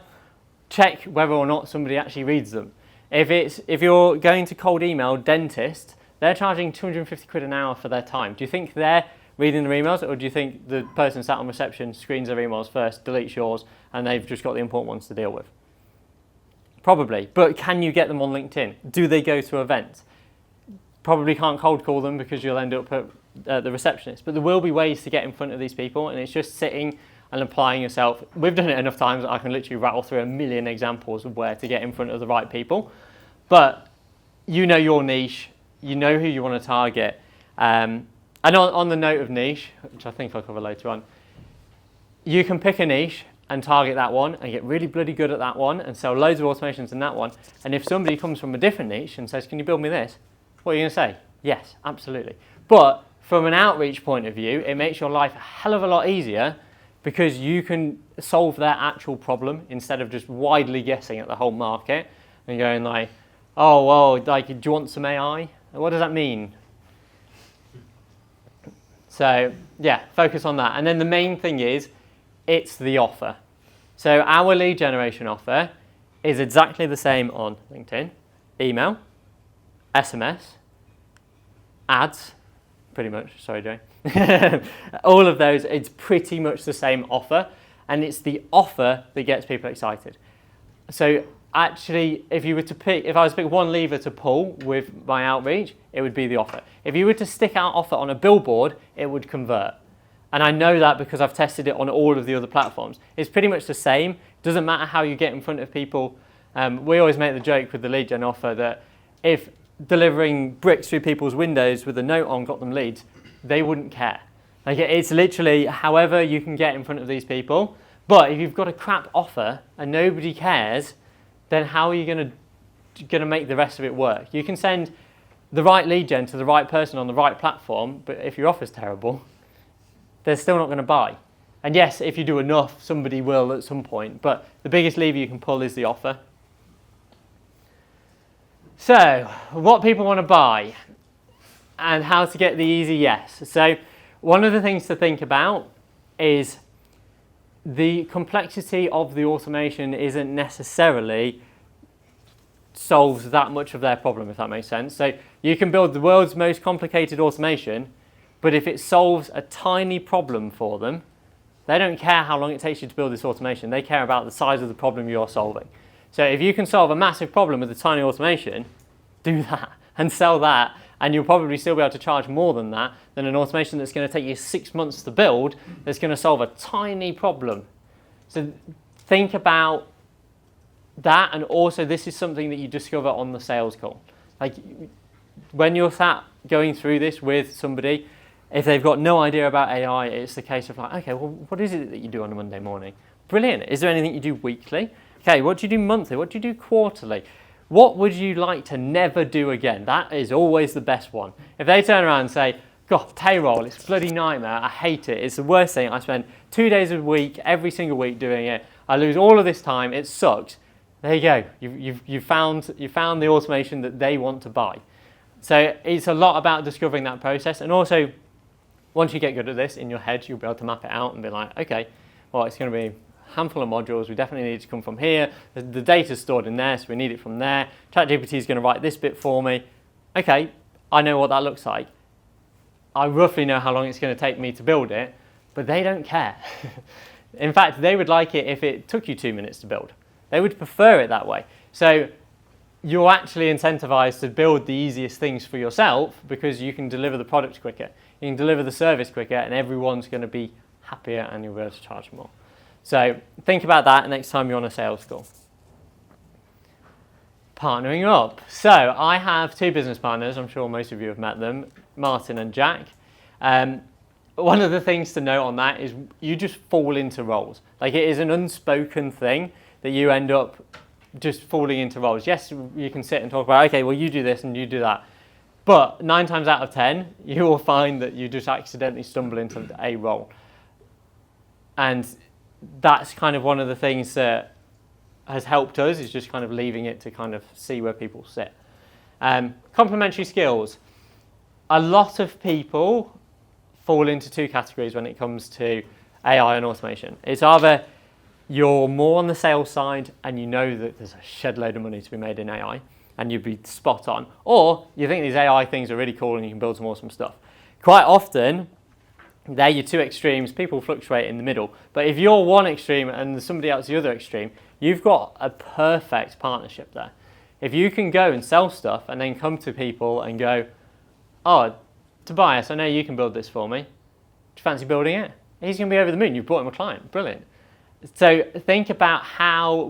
check whether or not somebody actually reads them. If you're going to cold email dentist, they're charging 250 quid an hour for their time. Do you think they're reading their emails, or do you think the person sat on reception screens their emails first, deletes yours, and they've just got the important ones to deal with? Probably. But can you get them on LinkedIn? Do they go to events? Probably can't cold call them because you'll end up at the receptionist. But there will be ways to get in front of these people, and it's just sitting and applying yourself. We've done it enough times that I can literally rattle through a million examples of where to get in front of the right people. But you know your niche, you know who you want to target. And on the note of niche, which I think I'll cover later on, you can pick a niche and target that one and get really bloody good at that one and sell loads of automations in that one. And if somebody comes from a different niche and says, can you build me this? What are you going to say? Yes, absolutely. But from an outreach point of view, it makes your life a hell of a lot easier because you can solve their actual problem instead of just widely guessing at the whole market and going like, oh, well, like, do you want some AI? What does that mean? So, yeah, focus on that. And then the main thing is, it's the offer. So our lead generation offer is exactly the same on LinkedIn, email, SMS, ads, pretty much, sorry Jay. All of those, it's pretty much the same offer, and it's the offer that gets people excited. So actually, if I was to pick one lever to pull with my outreach, it would be the offer. If you were to stick our offer on a billboard, it would convert. And I know that because I've tested it on all of the other platforms. It's pretty much the same. It doesn't matter how you get in front of people. We always make the joke with the lead gen offer that if delivering bricks through people's windows with a note on got them leads, they wouldn't care. Like, it's literally however you can get in front of these people. But if you've got a crap offer and nobody cares, then how are you going to make the rest of it work? You can send the right lead gen to the right person on the right platform, but if your offer's terrible, they're still not going to buy. And yes, if you do enough, somebody will at some point, but the biggest lever you can pull is the offer. So, what people want to buy and how to get the easy yes. So, one of the things to think about is the complexity of the automation isn't necessarily solves that much of their problem, if that makes sense. So you can build the world's most complicated automation, but if it solves a tiny problem for them, they don't care how long it takes you to build this automation. They care about the size of the problem you're solving. So if you can solve a massive problem with a tiny automation, do that and sell that, and you'll probably still be able to charge more than that than an automation that's going to take you 6 months to build that's going to solve a tiny problem. So think about that, and also this is something that you discover on the sales call. Like, when you're sat going through this with somebody, if they've got no idea about AI, it's the case of like, okay, well, what is it that you do on a Monday morning? Brilliant. Is there anything you do weekly? Okay, what do you do monthly? What do you do quarterly? What would you like to never do again? That is always the best one. If they turn around and say, God, payroll, it's a bloody nightmare, I hate it, it's the worst thing, I spend 2 days a week, every single week doing it, I lose all of this time, it sucks. There you go, you found the automation that they want to buy. So it's a lot about discovering that process, and also once you get good at this in your head, you'll be able to map it out and be like, okay, well, it's going to be handful of modules, we definitely need to come from here, the data's stored in there, so we need it from there, ChatGPT is going to write this bit for me. Okay, I know what that looks like. I roughly know how long it's going to take me to build it, but they don't care. In fact, they would like it if it took you 2 minutes to build. They would prefer it that way. So you're actually incentivized to build the easiest things for yourself because you can deliver the product quicker, you can deliver the service quicker, and everyone's going to be happier and you'll be able to charge more. So think about that next time you're on a sales call. Partnering up. So I have 2 business partners, I'm sure most of you have met them, Martin and Jack. One of the things to note on that is you just fall into roles. Like, it is an unspoken thing that you end up just falling into roles. Yes, you can sit and talk about, okay, well, you do this and you do that. But 9 times out of 10, you will find that you just accidentally stumble into a role. And that's kind of one of the things that has helped us, is just kind of leaving it to kind of see where people sit. Complementary skills. A lot of people fall into 2 categories when it comes to AI and automation. It's either you're more on the sales side and you know that there's a shed load of money to be made in AI and you'd be spot on, or you think these AI things are really cool and you can build some awesome stuff. Quite often, They're your two extremes. People fluctuate in the middle. But if you're one extreme and somebody else the other extreme, you've got a perfect partnership there. If you can go and sell stuff and then come to people and go, oh, Tobias, I know you can build this for me. Do you fancy building it? He's going to be over the moon. You've brought him a client. Brilliant. So think about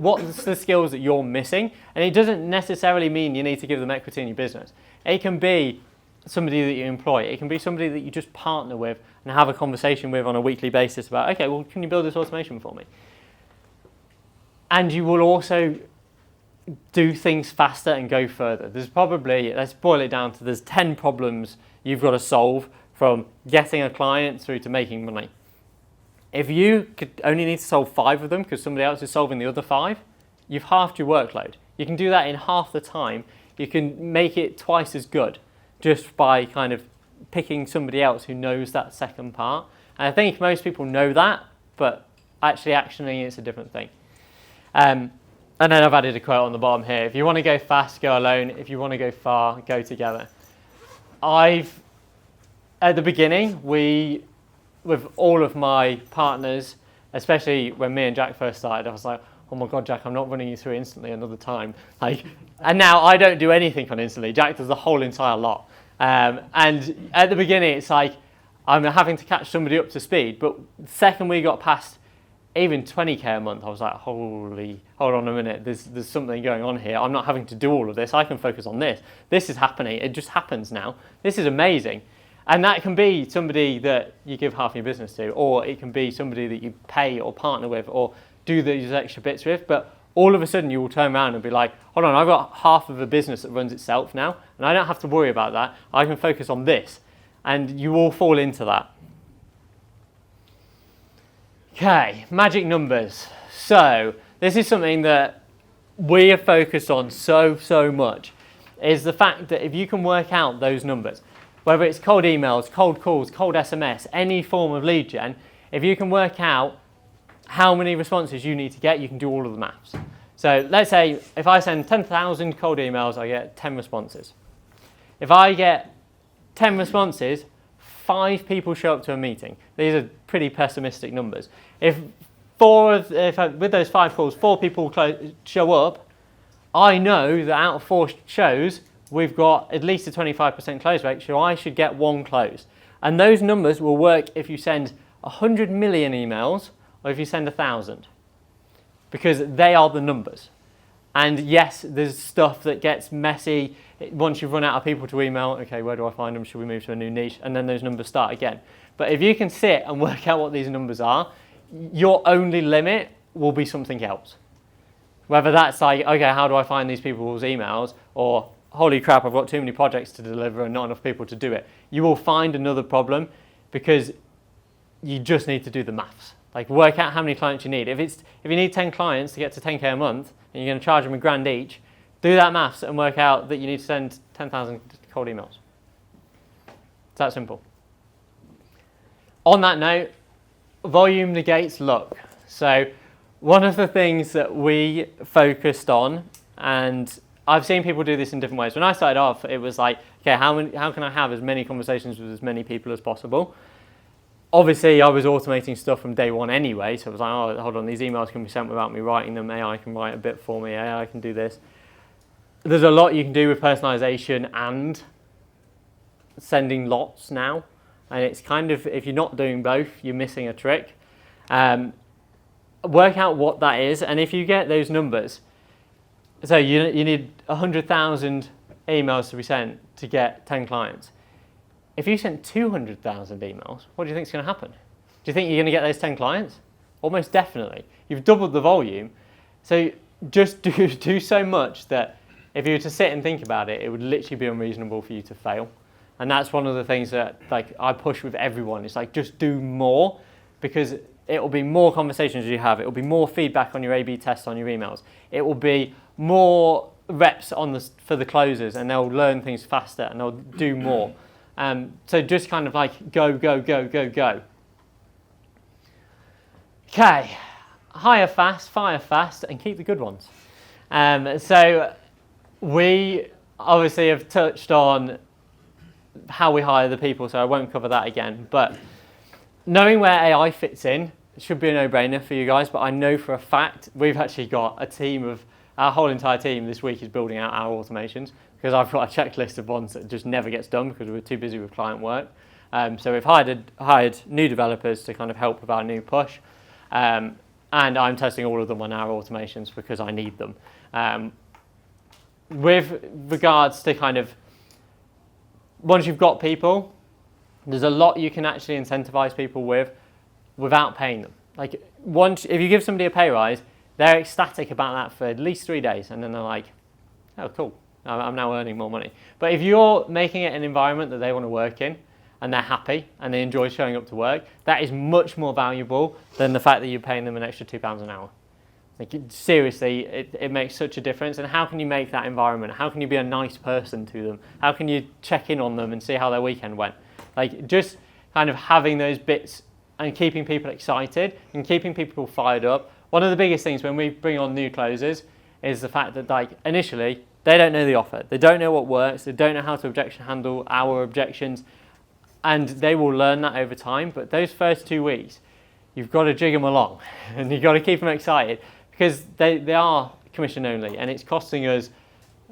what's the skills that you're missing. And it doesn't necessarily mean you need to give them equity in your business. It can be somebody that you employ. It can be somebody that you just partner with and have a conversation with on a weekly basis about, okay, well, can you build this automation for me? And you will also do things faster and go further. There's probably, let's boil it down to, there's 10 problems you've got to solve from getting a client through to making money. If you could only need to solve 5 of them because somebody else is solving the other 5, you've halved your workload. You can do that in half the time. You can make it twice as good just by kind of picking somebody else who knows that second part. And I think most people know that, but actually actioning it's a different thing. And then I've added a quote on the bottom here. If you want to go fast, go alone. If you want to go far, go together. At the beginning, with all of my partners, especially when me and Jack first started, I was like, oh my God, Jack, I'm not running you through instantly another time. And now I don't do anything on instantly. Jack does the whole entire lot. And at the beginning, it's like I'm having to catch somebody up to speed. But the second we got past even 20K a month, I was like, hold on a minute, there's something going on here. I'm not having to do all of this. I can focus on this. This is happening. It just happens now. This is amazing. And that can be somebody that you give half your business to, or it can be somebody that you pay or partner with or do these extra bits with. But all of a sudden you will turn around and be like, hold on, I've got half of a business that runs itself now, and I don't have to worry about that. I can focus on this. And you all fall into that. Okay, magic numbers. So this is something that we have focused on so much, is the fact that if you can work out those numbers, whether it's cold emails, cold calls, cold SMS, any form of lead gen, if you can work out how many responses you need to get, you can do all of the maths. So let's say if I send 10,000 cold emails, I get 10 responses. If I get 10 responses, 5 people show up to a meeting. These are pretty pessimistic numbers. If with those 5 calls, 4 people show up, I know that out of 4 shows, we've got at least a 25% close rate, so I should get 1 closed. And those numbers will work if you send 100 million emails or if you send 1,000, because they are the numbers. And yes, there's stuff that gets messy. Once you've run out of people to email, okay, where do I find them? Should we move to a new niche? And then those numbers start again. But if you can sit and work out what these numbers are, your only limit will be something else. Whether that's like, okay, how do I find these people's emails? Or, holy crap, I've got too many projects to deliver and not enough people to do it. You will find another problem because you just need to do the maths. Like, work out how many clients you need. If you need 10 clients to get to 10K a month and you're going to charge them $1,000 each, do that maths and work out that you need to send 10,000 cold emails. It's that simple. On that note, volume negates luck. So one of the things that we focused on, and I've seen people do this in different ways. When I started off, it was like, okay, how can I have as many conversations with as many people as possible? Obviously, I was automating stuff from day one anyway, so I was like, oh, hold on, these emails can be sent without me writing them. AI can write a bit for me. AI can do this. There's a lot you can do with personalization and sending lots now. And it's kind of, if you're not doing both, you're missing a trick. Work out what that is, and if you get those numbers, so you need 100,000 emails to be sent to get 10 clients. If you sent 200,000 emails, what do you think is going to happen? Do you think you're going to get those 10 clients? Almost definitely. You've doubled the volume. So just do so much that if you were to sit and think about it, it would literally be unreasonable for you to fail. And that's one of the things that I push with everyone. It's like, just do more, because it will be more conversations you have. It will be more feedback on your A/B tests on your emails. It will be more reps for the closers, and they'll learn things faster and they'll do more. So just kind of like go. Okay, hire fast, fire fast, and keep the good ones. So we obviously have touched on how we hire the people, so I won't cover that again. But knowing where AI fits in should be a no-brainer for you guys, but I know for a fact we've actually got a team of, our whole entire team this week is building out our automations, because I've got a checklist of ones that just never gets done because we're too busy with client work. So we've hired new developers to kind of help with our new push, and I'm testing all of them on our automations because I need them. With regards to kind of, once you've got people, there's a lot you can actually incentivize people with without paying them. Like, once, if you give somebody a pay rise, they're ecstatic about that for at least 3 days, and then they're like, oh, cool, I'm now earning more money. But if you're making it an environment that they want to work in, and they're happy, and they enjoy showing up to work, that is much more valuable than the fact that you're paying them an extra £2 an hour. Like, seriously, it makes such a difference. And how can you make that environment? How can you be a nice person to them? How can you check in on them and see how their weekend went? Like, just kind of having those bits and keeping people excited and keeping people fired up. One of the biggest things when we bring on new closers is the fact that, like, initially, they don't know the offer. They don't know what works. They don't know how to objection handle our objections. And they will learn that over time. But those first 2 weeks, you've got to jig them along and you've got to keep them excited, because they are commission only, and it's costing us,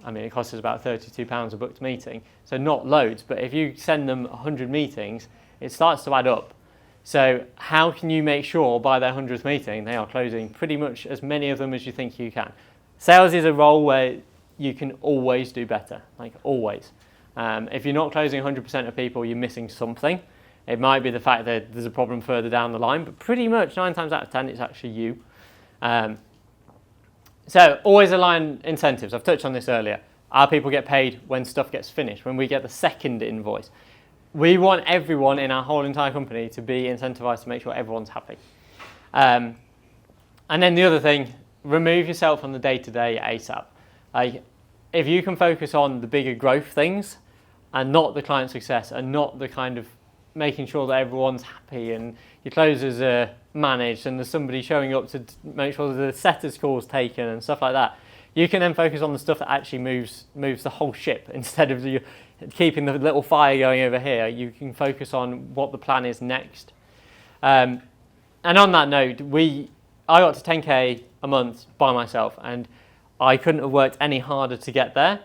I mean, it costs us about £32 a booked meeting, so not loads, but if you send them 100 meetings, it starts to add up. So how can you make sure by their 100th meeting they are closing pretty much as many of them as you think you can? Sales is a role where you can always do better, like always. If you're not closing 100% of people, you're missing something. It might be the fact that there's a problem further down the line, but pretty much 9 times out of 10, it's actually you. So always align incentives. I've touched on this earlier. Our people get paid when stuff gets finished, when we get the second invoice. We want everyone in our whole entire company to be incentivized to make sure everyone's happy. And then the other thing, remove yourself from the day-to-day ASAP. Like, if you can focus on the bigger growth things and not the client success and not the kind of making sure that everyone's happy and your closers are managed and there's somebody showing up to make sure that the setters call's taken and stuff like that, you can then focus on the stuff that actually moves the whole ship. Instead of you keeping the little fire going over here, you can focus on what the plan is next. And on that note, I got to 10k a month by myself, and I couldn't have worked any harder to get there.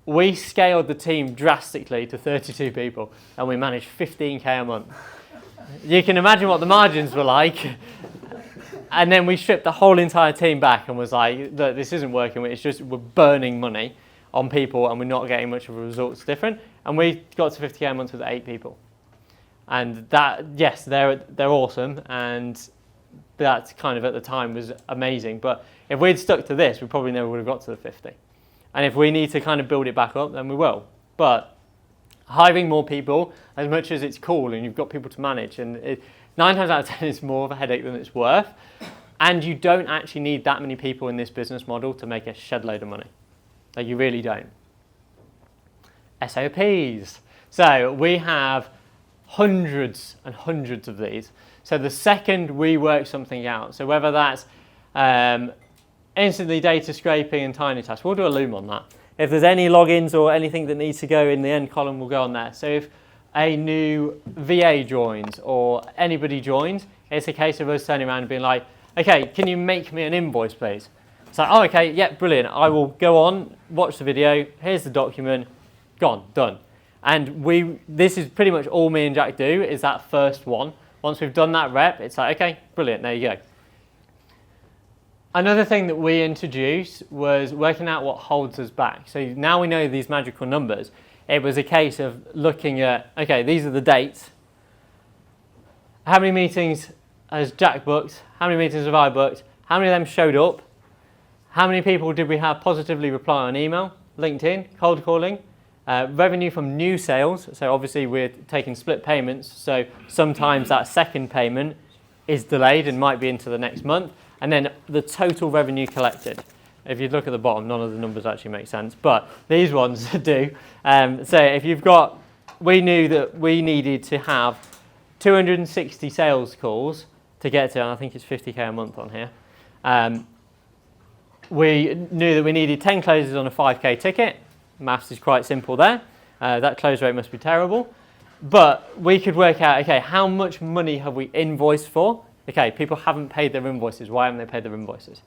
We scaled the team drastically to 32 people, and we managed 15k a month. You can imagine what the margins were like. And then we stripped the whole entire team back and was like, look, this isn't working. It's just we're burning money on people and we're not getting much of a results different. And we got to 50k a month with 8 people. And that, yes, they're awesome, and that kind of at the time was amazing. But if we'd stuck to this, we probably never would have got to the 50. And if we need to kind of build it back up, then we will. But hiring more people, as much as it's cool and you've got people to manage, and 9 times out of 10 it's more of a headache than it's worth. And you don't actually need that many people in this business model to make a shed load of money. Like, you really don't. SOPs. So we have hundreds and hundreds of these. So the second we work something out, so whether that's instantly data scraping and tiny tasks, we'll do a Loom on that. If there's any logins or anything that needs to go in the end column, we'll go on there. So if a new VA joins or anybody joins, it's a case of us turning around and being like, okay, can you make me an invoice, please? It's like, oh, okay, yeah, brilliant. I will go on, watch the video, here's the document, gone, done. And this is pretty much all me and Jack do, is that first one. Once we've done that rep, it's like, okay, brilliant, there you go. Another thing that we introduced was working out what holds us back. So now we know these magical numbers. It was a case of looking at, okay, these are the dates. How many meetings has Jack booked? How many meetings have I booked? How many of them showed up? How many people did we have positively reply on email, LinkedIn, cold calling? Revenue from new sales. So obviously we're taking split payments. So sometimes that second payment is delayed and might be into the next month. And then the total revenue collected. If you look at the bottom, none of the numbers actually make sense, but these ones do. So if you've got, we knew that we needed to have 260 sales calls to get to, and I think it's 50k a month on here. We knew that we needed 10 closes on a 5k ticket. Maths is quite simple there. That close rate must be terrible. But we could work out, okay, how much money have we invoiced for? Okay, people haven't paid their invoices. Why haven't they paid their invoices?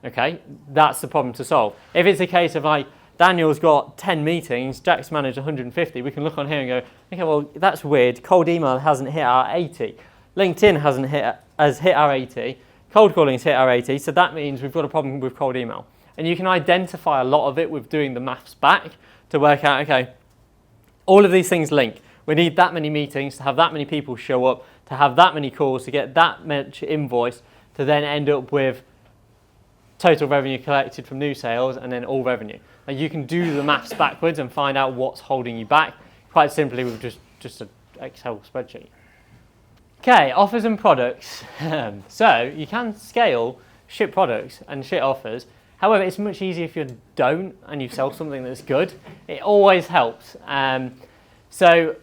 Okay, that's the problem to solve. If it's a case of like, Daniel's got 10 meetings, Jack's managed 150, we can look on here and go, okay, well, that's weird. Cold email hasn't hit our 80. LinkedIn has hit our 80. Cold calling's hit our 80, so that means we've got a problem with cold email. And you can identify a lot of it with doing the maths back to work out, okay, all of these things link. We need that many meetings to have that many people show up, to have that many calls, to get that much invoice, to then end up with total revenue collected from new sales and then all revenue. Like you can do the maths backwards and find out what's holding you back quite simply with just an Excel spreadsheet. Okay, offers and products. So you can scale shit products and shit offers. However, it's much easier if you don't and you sell something that's good. It always helps. So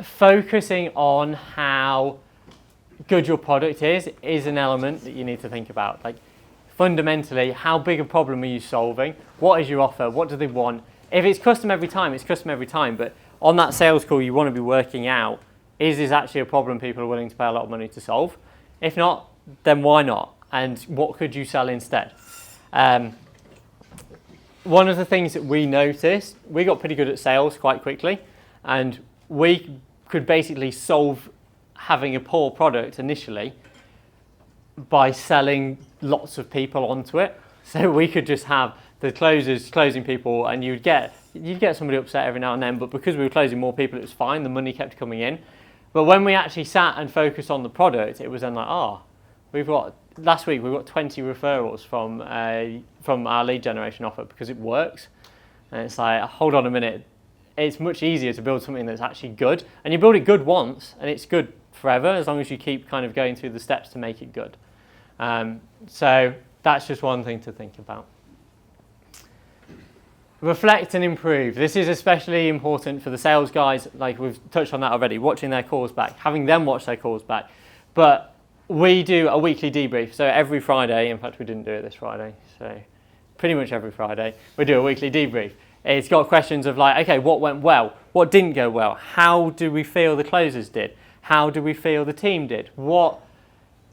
focusing on how good your product is an element that you need to think about. Like fundamentally, how big a problem are you solving? What is your offer? What do they want? If it's custom every time, it's custom every time. But on that sales call, you want to be working out, is this actually a problem people are willing to pay a lot of money to solve? If not, then why not? And what could you sell instead? One of the things that we noticed, we got pretty good at sales quite quickly, and we could basically solve having a poor product initially by selling lots of people onto it. So we could just have the closers closing people, and you'd get somebody upset every now and then, but because we were closing more people, it was fine. The money kept coming in. But when we actually sat and focused on the product, it was then like, last week we got 20 referrals from our lead generation offer because it works. And it's like, hold on a minute. It's much easier to build something that's actually good. And you build it good once, and it's good forever as long as you keep kind of going through the steps to make it good. So that's just one thing to think about. Reflect and improve. This is especially important for the sales guys, like we've touched on that already, watching their calls back, having them watch their calls back. But we do a weekly debrief. So every Friday, in fact we didn't do it this Friday, so pretty much every Friday, we do a weekly debrief. It's got questions of like, okay, what went well? What didn't go well? How do we feel the closers did? How do we feel the team did? What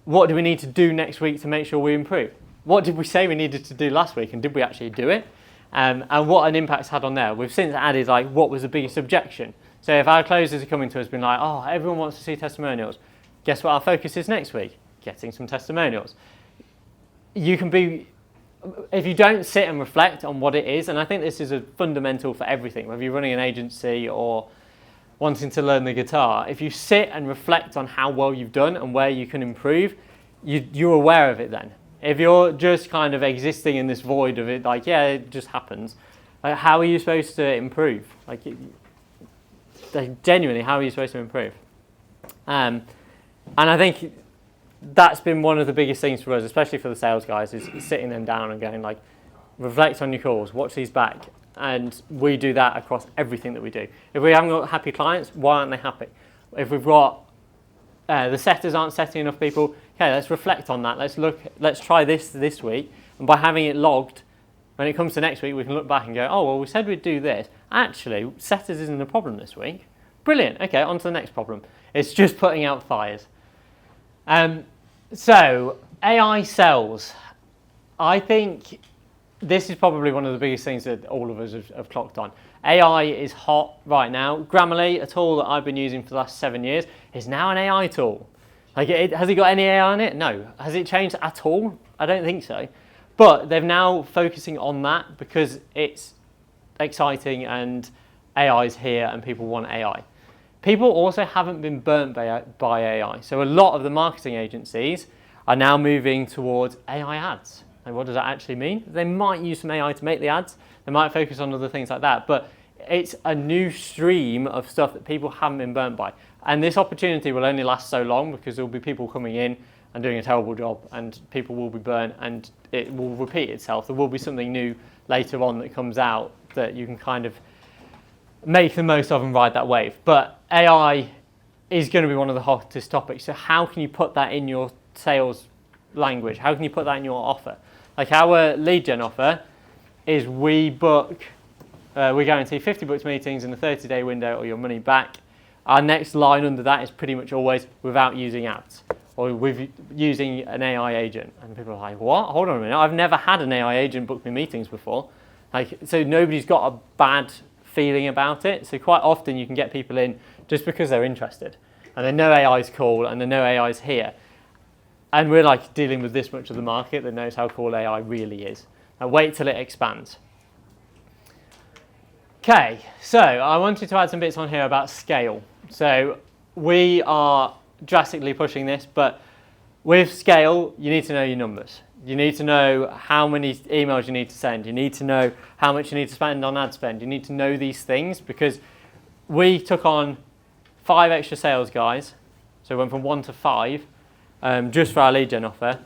do we need to do next week to make sure we improve? What did we say we needed to do last week, and did we actually do it? And what an impact's had on there. We've since added like, what was the biggest objection? So if our closers are coming to us being like, oh, everyone wants to see testimonials, guess what our focus is next week? Getting some testimonials. You can be, if you don't sit and reflect on what it is, and I think this is a fundamental for everything, whether you're running an agency or wanting to learn the guitar, if you sit and reflect on how well you've done and where you can improve, you're aware of it then. If you're just kind of existing in this void of it, like, yeah, it just happens, like, how are you supposed to improve? Like, genuinely, how are you supposed to improve? And I think that's been one of the biggest things for us, especially for the sales guys, is sitting them down and going like, reflect on your calls, watch these back. And we do that across everything that we do. If we haven't got happy clients, why aren't they happy? If we've got the setters aren't setting enough people, okay, let's reflect on that. Let's try this week. And by having it logged, when it comes to next week, we can look back and go, oh, well, we said we'd do this. Actually, setters isn't a problem this week. Brilliant. Okay, on to the next problem. It's just putting out fires. So, AI sells. I think this is probably one of the biggest things that all of us have clocked on. AI is hot right now. Grammarly, a tool that I've been using for the last 7 years, is now an AI tool. Like, has it got any AI in it? No. Has it changed at all? I don't think so. But they're now focusing on that because it's exciting and AI is here and people want AI. People also haven't been burnt by AI. So a lot of the marketing agencies are now moving towards AI ads. And what does that actually mean? They might use some AI to make the ads. They might focus on other things like that. But it's a new stream of stuff that people haven't been burnt by. And this opportunity will only last so long because there will be people coming in and doing a terrible job and people will be burnt and it will repeat itself. There will be something new later on that comes out that you can kind of make the most of and ride that wave. But AI is going to be one of the hottest topics. So how can you put that in your sales language? How can you put that in your offer? Like our lead gen offer is we guarantee 50 booked meetings in a 30-day window or your money back. our next line under that is pretty much always without using ads or with using an AI agent. And people are like, what? Hold on a minute. I've never had an AI agent book me meetings before. Like, so nobody's got a bad feeling about it. So quite often you can get people in just because they're interested and they know AI is cool and they know AI is here. And we're like dealing with this much of the market that knows how cool AI really is. Now wait till it expands. Okay, so I wanted to add some bits on here about scale. So we are drastically pushing this, but with scale, you need to know your numbers. You need to know how many emails you need to send. You need to know how much you need to spend on ad spend. You need to know these things because we took on 5 extra sales guys. So we went from 1 to 5 just for our lead gen offer,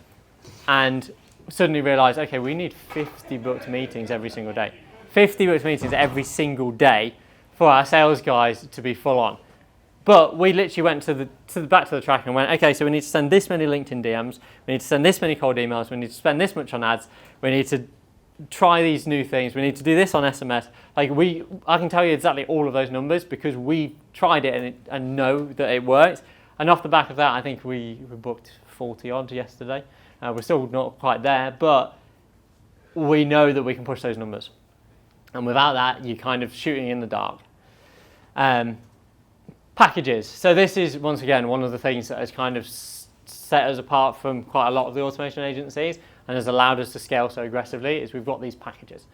and suddenly realised, okay, we need 50 booked meetings every single day. 50 booked meetings every single day for our sales guys to be full on. But we literally went to the back to the track and went, okay, so we need to send this many LinkedIn DMs, we need to send this many cold emails, we need to spend this much on ads, we need to try these new things, we need to do this on SMS. Like I can tell you exactly all of those numbers because we tried it and know that it works. And off the back of that, I think we booked 40 odd yesterday. We're still not quite there, but we know that we can push those numbers. And without that, you're kind of shooting in the dark. Packages. So this is, once again, one of the things that has kind of set us apart from quite a lot of the automation agencies and has allowed us to scale so aggressively is we've got these packages.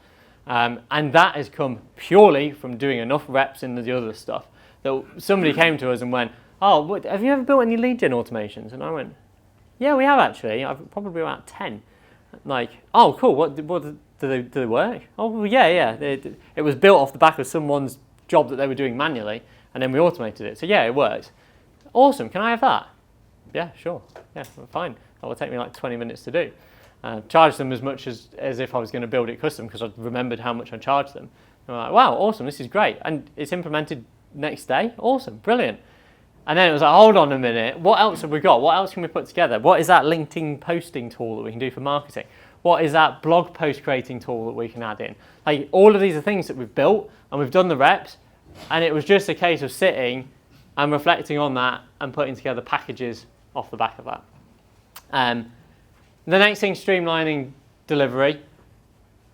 And that has come purely from doing enough reps in the other stuff that somebody came to us and went, oh, have you ever built any lead gen automations? And I went, yeah, we have actually. I've probably about 10. Like, oh, cool. What do they work? Oh, well, yeah. It was built off the back of someone's job that they were doing manually, and then we automated it. So yeah, it works. Awesome. Can I have that? Yeah, sure. Yeah, fine. That will take me like 20 minutes to do. Charge them as much as if I was going to build it custom because I remembered how much I charged them. And I'm like, wow, awesome. This is great. And it's implemented next day. Awesome. Brilliant. And then it was like, hold on a minute, what else have we got? What else can we put together? What is that LinkedIn posting tool that we can do for marketing? What is that blog post creating tool that we can add in? Like, all of these are things that we've built and we've done the reps, and it was just a case of sitting and reflecting on that and putting together packages off the back of that. The next thing, streamlining delivery.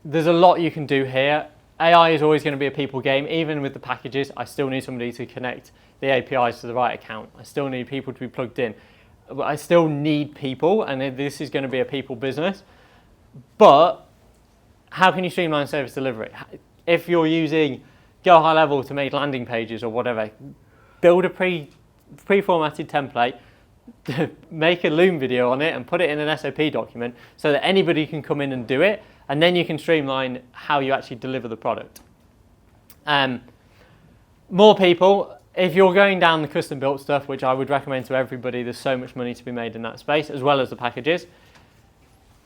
There's a lot you can do here. AI is always going to be a people game. Even with the packages, I still need somebody to connect the APIs to the right account. I still need people to be plugged in. I still need people, and this is going to be a people business. But how can you streamline service delivery? If you're using Go High Level to make landing pages or whatever, build a pre-formatted template, make a Loom video on it and put it in an SOP document so that anybody can come in and do it, and then you can streamline how you actually deliver the product. More people. If you're going down the custom built stuff, which I would recommend to everybody, there's so much money to be made in that space, as well as the packages.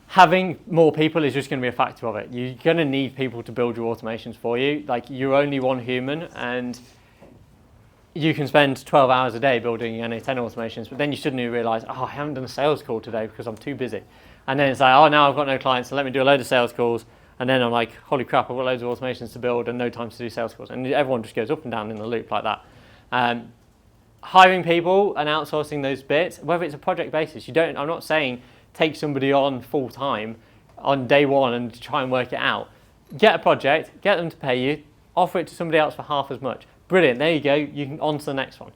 Having more people is just going to be a factor of it. You're going to need people to build your automations for you. Like, you're only one human, and you can spend 12 hours a day building NA10 automations, but then you suddenly realise, oh, I haven't done a sales call today because I'm too busy. And then it's like, oh, now I've got no clients, so let me do a load of sales calls. And then I'm like, holy crap, I've got loads of automations to build and no time to do sales calls. And everyone just goes up and down in the loop like that. Hiring people and outsourcing those bits, whether it's a project basis, I'm not saying take somebody on full time on day one and try and work it out. Get a project, get them to pay you, offer it to somebody else for half as much. Brilliant, there you go, you can on to the next one.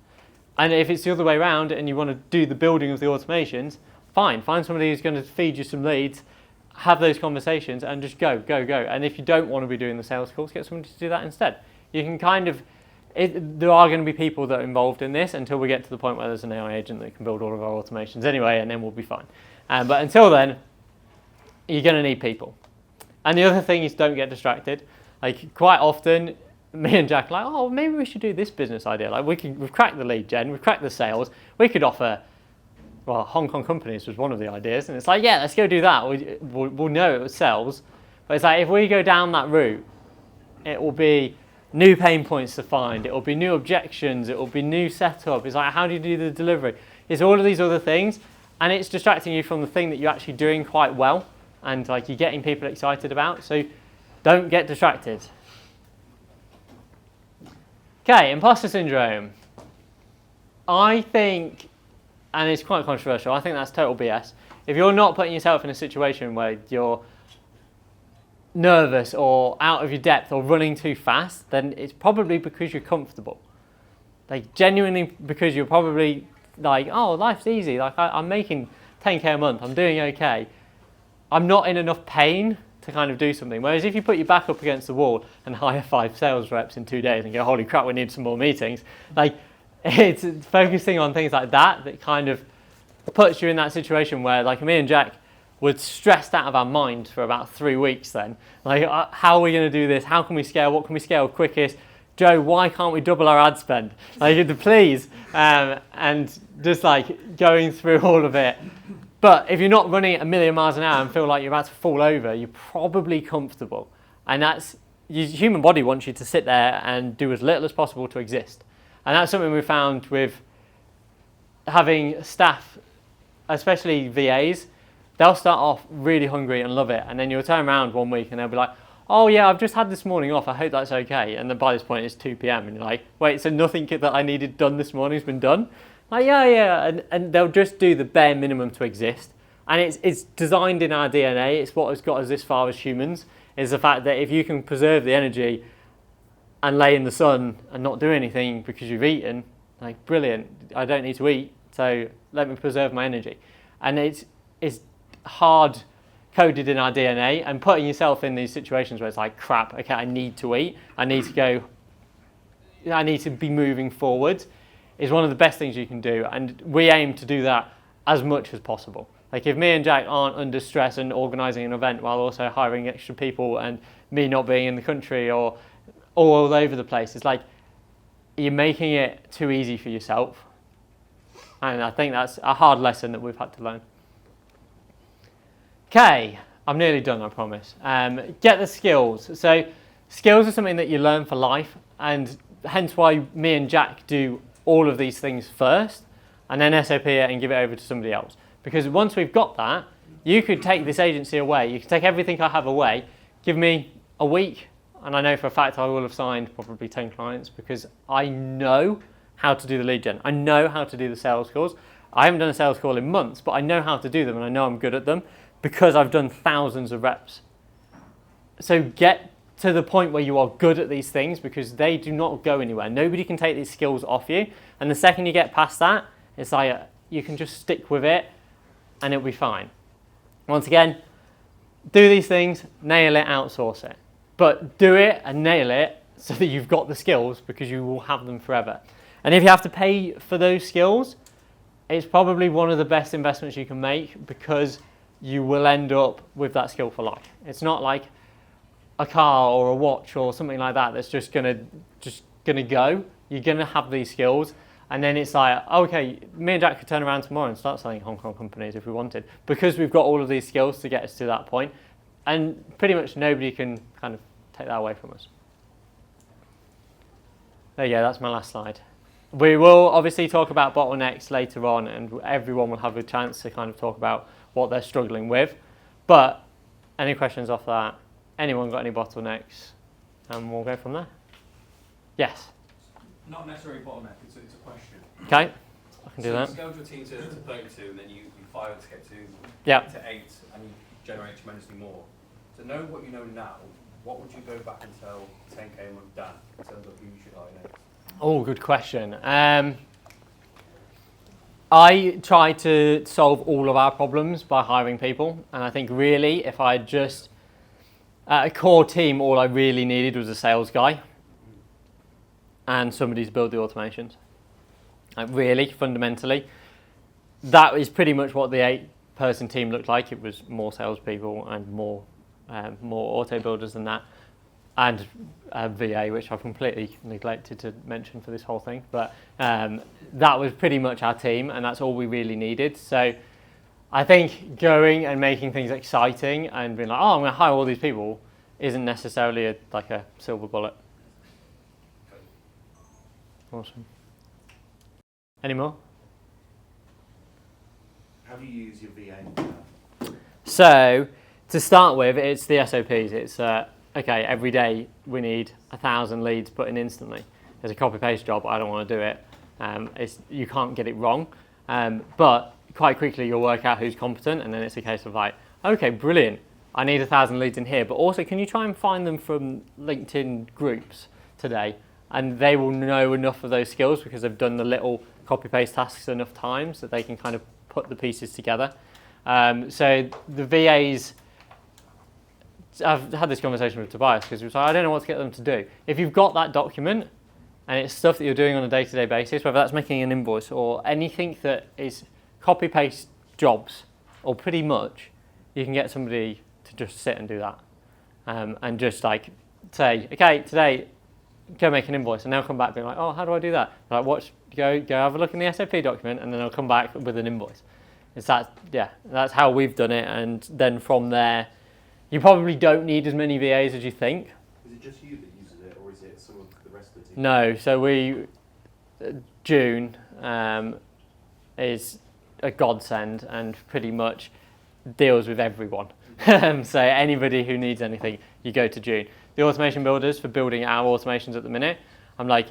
And if it's the other way around and you want to do the building of the automations, fine, find somebody who's going to feed you some leads, have those conversations and just go. And if you don't want to be doing the sales calls, get somebody to do that instead. You can kind of, there are going to be people that are involved in this until we get to the point where there's an AI agent that can build all of our automations anyway, and then we'll be fine. But until then, you're going to need people. And the other thing is, don't get distracted. Like, quite often, me and Jack are like, oh, maybe we should do this business idea. Like, we've cracked the lead gen, we've cracked the sales, we could offer, well, Hong Kong companies was one of the ideas, and it's like, yeah, let's go do that. We'll know it sells. But it's like, if we go down that route, it will be new pain points to find, it will be new objections, it will be new setup. It's like, how do you do the delivery? It's all of these other things, and it's distracting you from the thing that you're actually doing quite well, and like you're getting people excited about. So don't get distracted. Okay, imposter syndrome. I think, and it's quite controversial, I think that's total BS. If you're not putting yourself in a situation where you're nervous or out of your depth or running too fast, then it's probably because you're comfortable. Like genuinely because you're probably like, oh, life's easy. Like I'm making 10k a month. I'm doing okay. I'm not in enough pain to kind of do something. Whereas if you put your back up against the wall and hire 5 sales reps in 2 days and go, holy crap, we need some more meetings. Like it's focusing on things like that kind of puts you in that situation where like me and Jack were stressed out of our mind for about 3 weeks then. Like, how are we going to do this? How can we scale? What can we scale quickest? Joe, why can't we double our ad spend? Like, please. And just like going through all of it. But if you're not running at 1,000,000 miles an hour and feel like you're about to fall over, you're probably comfortable. And that's, your human body wants you to sit there and do as little as possible to exist. And that's something we found with having staff, especially VAs. They'll start off really hungry and love it, and then you'll turn around one week and they'll be like, oh yeah, I've just had this morning off, I hope that's okay. And then by this point it's 2 p.m. and you're like, wait, so nothing that I needed done this morning has been done? Like, yeah. And they'll just do the bare minimum to exist. And it's designed in our DNA, it's what has got us this far as humans, is the fact that if you can preserve the energy and lay in the sun and not do anything because you've eaten, like brilliant, I don't need to eat, so let me preserve my energy. And it's hard coded in our DNA, and putting yourself in these situations where it's like, crap, okay, I need to eat, I need to be moving forward, is one of the best things you can do. And we aim to do that as much as possible. Like if me and Jack aren't under stress and organising an event while also hiring extra people and me not being in the country or all over the place, it's like you're making it too easy for yourself. And I think that's a hard lesson that we've had to learn. Okay, I'm nearly done, I promise. Get the skills. So skills are something that you learn for life, and hence why me and Jack do all of these things first and then SOP it and give it over to somebody else. Because once we've got that, you could take this agency away, you could take everything I have away, give me a week, and I know for a fact I will have signed probably 10 clients because I know how to do the lead gen. I know how to do the sales calls. I haven't done a sales call in months, but I know how to do them and I know I'm good at them because I've done thousands of reps. So get to the point where you are good at these things, because they do not go anywhere. Nobody can take these skills off you. And the second you get past that, it's like you can just stick with it and it'll be fine. Once again, do these things, nail it, outsource it. But do it and nail it so that you've got the skills, because you will have them forever. And if you have to pay for those skills, it's probably one of the best investments you can make, because you will end up with that skill for life. It's not like a car or a watch or something like that that's just gonna go. You're gonna have these skills, and then it's like, okay, me and Jack could turn around tomorrow and start selling Hong Kong companies if we wanted, because we've got all of these skills to get us to that point, and pretty much nobody can kind of take that away from us. There you go, that's my last slide. We will obviously talk about bottlenecks later on, and everyone will have a chance to kind of talk about what they're struggling with. But any questions off that? Anyone got any bottlenecks? And we'll go from there. Yes? Not necessarily bottleneck, it's a question. Okay, I can do that. So you go to a team to 32, and then you fire to get to 8, and you generate tremendously more. To know what you know now, what would you go back and tell 10k a month Dan in terms of who you should hire next? Oh, good question. I try to solve all of our problems by hiring people, and I think really if I just, at a core team, all I really needed was a sales guy and somebody to build the automations. Like really, fundamentally, that is pretty much what the 8-person team looked like. It was more salespeople and more auto builders than that, and a VA, which I've completely neglected to mention for this whole thing. But that was pretty much our team, and that's all we really needed. So I think going and making things exciting and being like, oh, I'm going to hire all these people, isn't necessarily like a silver bullet. Awesome. Any more? How do you use your VA? So to start with, it's the SOPs. It's okay, every day we need 1,000 leads put in instantly. There's a copy-paste job, I don't want to do it. You can't get it wrong, but quite quickly you'll work out who's competent, and then it's a case of like, okay, brilliant, I need 1,000 leads in here, but also can you try and find them from LinkedIn groups today? And they will know enough of those skills because they've done the little copy-paste tasks enough times that they can kind of put the pieces together. So the VAs, I've had this conversation with Tobias because he was like, I don't know what to get them to do. If you've got that document and it's stuff that you're doing on a day-to-day basis, whether that's making an invoice or anything that is copy-paste jobs, or pretty much, you can get somebody to just sit and do that. And just like say, okay, today, go make an invoice, and they'll come back being like, oh, how do I do that? Like, go have a look in the SOP document, and then they'll come back with an invoice. That's how we've done it, and then from there, you probably don't need as many VAs as you think. Is it just you that uses it, or is it some of the rest of the team? No, so June is a godsend and pretty much deals with everyone. So anybody who needs anything, you go to June. The automation builders for building our automations at the minute, I'm like,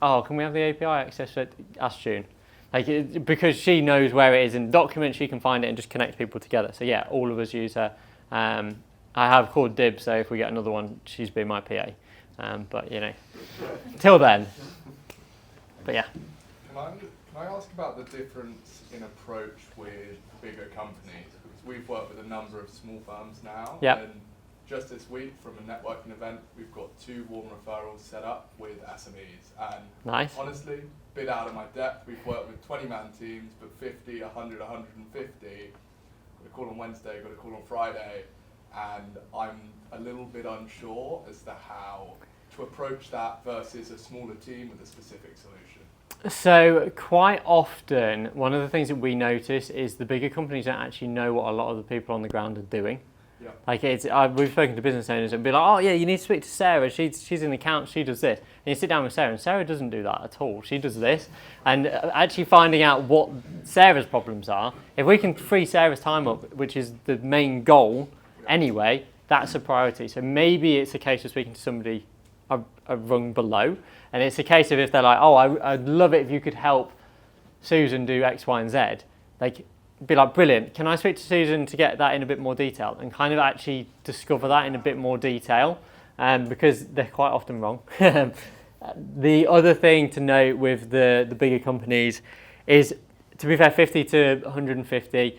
oh, can we have the API access? Ask June. Because she knows where it is in the document, she can find it and just connect people together. So yeah, all of us use her. I have called Dib, so if we get another one, she's been my PA. But you know, till then. But yeah. Can I ask about the difference in approach with bigger companies? Because we've worked with a number of small firms now. Yep. And just this week from a networking event, we've got 2 warm referrals set up with SMEs. And nice. Honestly, bit out of my depth. We've worked with 20-man teams, but 50, 100, 150. Got a call on Wednesday, got a call on Friday. And I'm a little bit unsure as to how to approach that versus a smaller team with a specific solution. So quite often, one of the things that we notice is the bigger companies don't actually know what a lot of the people on the ground are doing. Yeah. Like we've spoken to business owners and be like, oh yeah, you need to speak to Sarah. She's in accounts. She does this. And you sit down with Sarah, and Sarah doesn't do that at all. She does this, and actually finding out what Sarah's problems are. If we can free Sarah's time up, which is the main goal anyway, that's a priority. So maybe it's a case of speaking to somebody a rung below, and it's a case of if they're like, oh, I'd love it if you could help Susan do X, Y, and Z. Like, be like, brilliant, can I speak to Susan to get that in a bit more detail and kind of actually discover that in a bit more detail, because they're quite often wrong. The other thing to note with the bigger companies is, to be fair, 50 to 150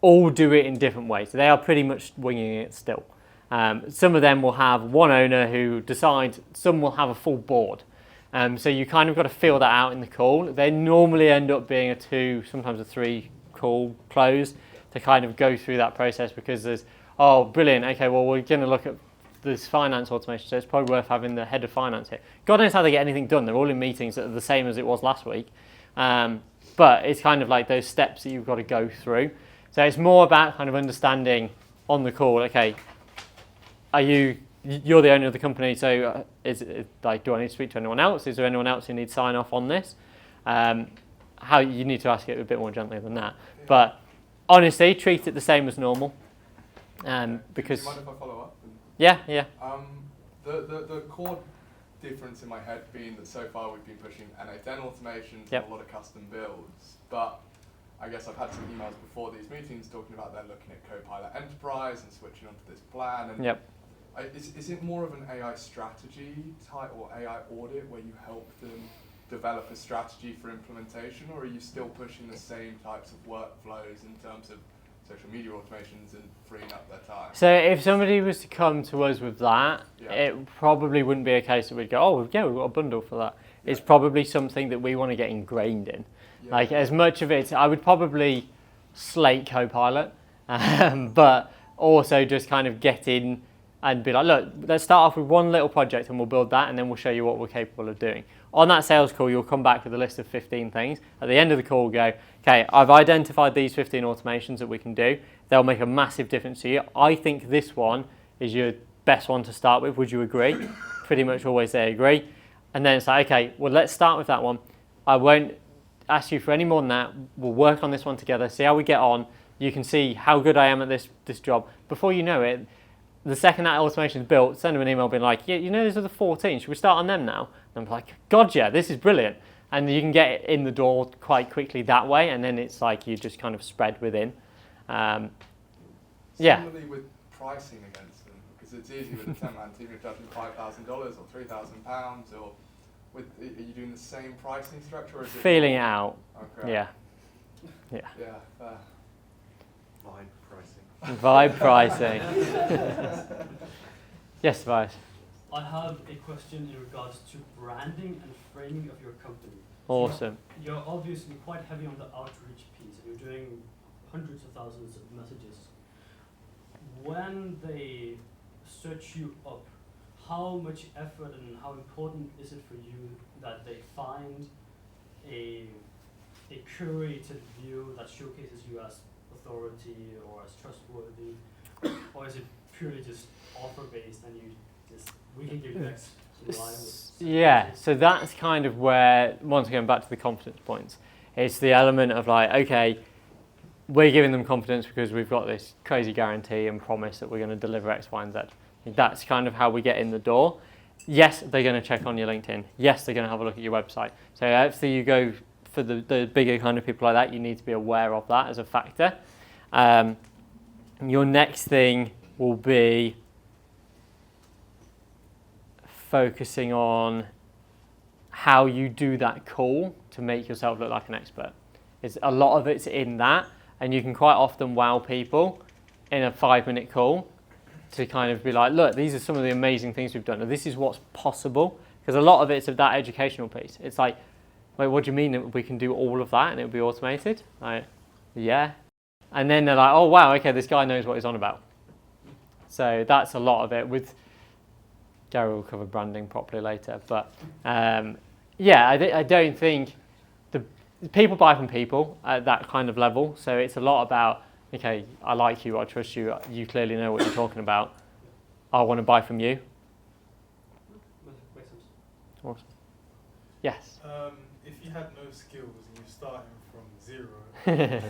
all do it in different ways. So they are pretty much winging it still. Some of them will have one owner who decides, some will have a full board. So you kind of got to feel that out in the call. They normally end up being a 2, sometimes a 3 call close to kind of go through that process, because there's, oh, brilliant, okay, well, we're going to look at this finance automation, so it's probably worth having the head of finance here. God knows how they get anything done. They're all in meetings that are the same as it was last week. But it's kind of like those steps that you've got to go through. So it's more about kind of understanding on the call, okay, you're the owner of the company, so is it, like, do I need to speak to anyone else? Is there anyone else who needs sign off on this? How you need to ask it a bit more gently than that. But honestly, treat it the same as normal. Because Do you mind if I follow up? Yeah. The core difference in my head being that so far we've been pushing NA10 automations Yep. and a lot of custom builds, but I guess I've had some emails before these meetings talking about they're looking at Copilot Enterprise and switching onto this plan. And Yep. Is it more of an AI strategy type or AI audit where you help them develop a strategy for implementation, or are you still pushing the same types of workflows in terms of social media automations and freeing up their time? So if somebody was to come to us with that, Yeah. it probably wouldn't be a case that we'd go, oh yeah, we've got a bundle for that. Yeah. It's probably something that we want to get ingrained in. Yeah. Like, as much of it, I would probably slate Copilot, but also just kind of get in and be like, look, let's start off with one little project and we'll build that, and then we'll show you what we're capable of doing. On that sales call, you'll come back with a list of 15 things. At the end of the call, go, okay, I've identified these 15 automations that we can do. They'll make a massive difference to you. I think this one is your best one to start with. Would you agree? Pretty much always they agree. And then it's like, okay, well, let's start with that one. I won't ask you for any more than that. We'll work on this one together, see how we get on. You can see how good I am at this job. Before you know it, the second that automation is built, send them an email being like, yeah, you know, these are the 14. Should we start on them now? And I'm like, God, yeah, this is brilliant. And you can get in the door quite quickly that way, and then it's like you just kind of spread within. Yeah. Similarly with pricing against them, because it's easy with a 10-man team, you're charging $5,000 or £3,000, or are you doing the same pricing structure? Or is it Feeling it out. Okay. Yeah. Yeah. Yeah. Vibe pricing. Vibe pricing. Yes, Tobias. I have a question in regards to branding and framing of your company. Awesome. You're obviously quite heavy on the outreach piece, and you're doing hundreds of thousands of messages. When they search you up, how much effort and how important is it for you that they find a curated view that showcases you as authority or as trustworthy, or is it purely just offer based and you just, we can give you X and Y? Yeah, so that's kind of where, once again, back to the confidence points, it's the element of like, okay, we're giving them confidence because we've got this crazy guarantee and promise that we're going to deliver X, Y, and Z. That's kind of how we get in the door. Yes, they're going to check on your LinkedIn. Yes, they're going to have a look at your website. So after you go for the bigger kind of people like that, you need to be aware of that as a factor. Your next thing will be focusing on how you do that call to make yourself look like an expert. It's a lot of it's in that, and you can quite often wow people in a 5-minute call to kind of be like, look, these are some of the amazing things we've done, and this is what's possible. Because a lot of it's of that educational piece. It's like, wait, what do you mean that we can do all of that and it'll be automated? Like, yeah. And then they're like, oh wow, okay, this guy knows what he's on about. So that's a lot of it. With Gary will cover branding properly later, but yeah, I don't think people buy from people at that kind of level. So it's a lot about, okay, I like you, I trust you, you clearly know what you're talking about. I want to buy from you. Makes sense. Awesome. Yes. If you had no skills and you're starting from zero,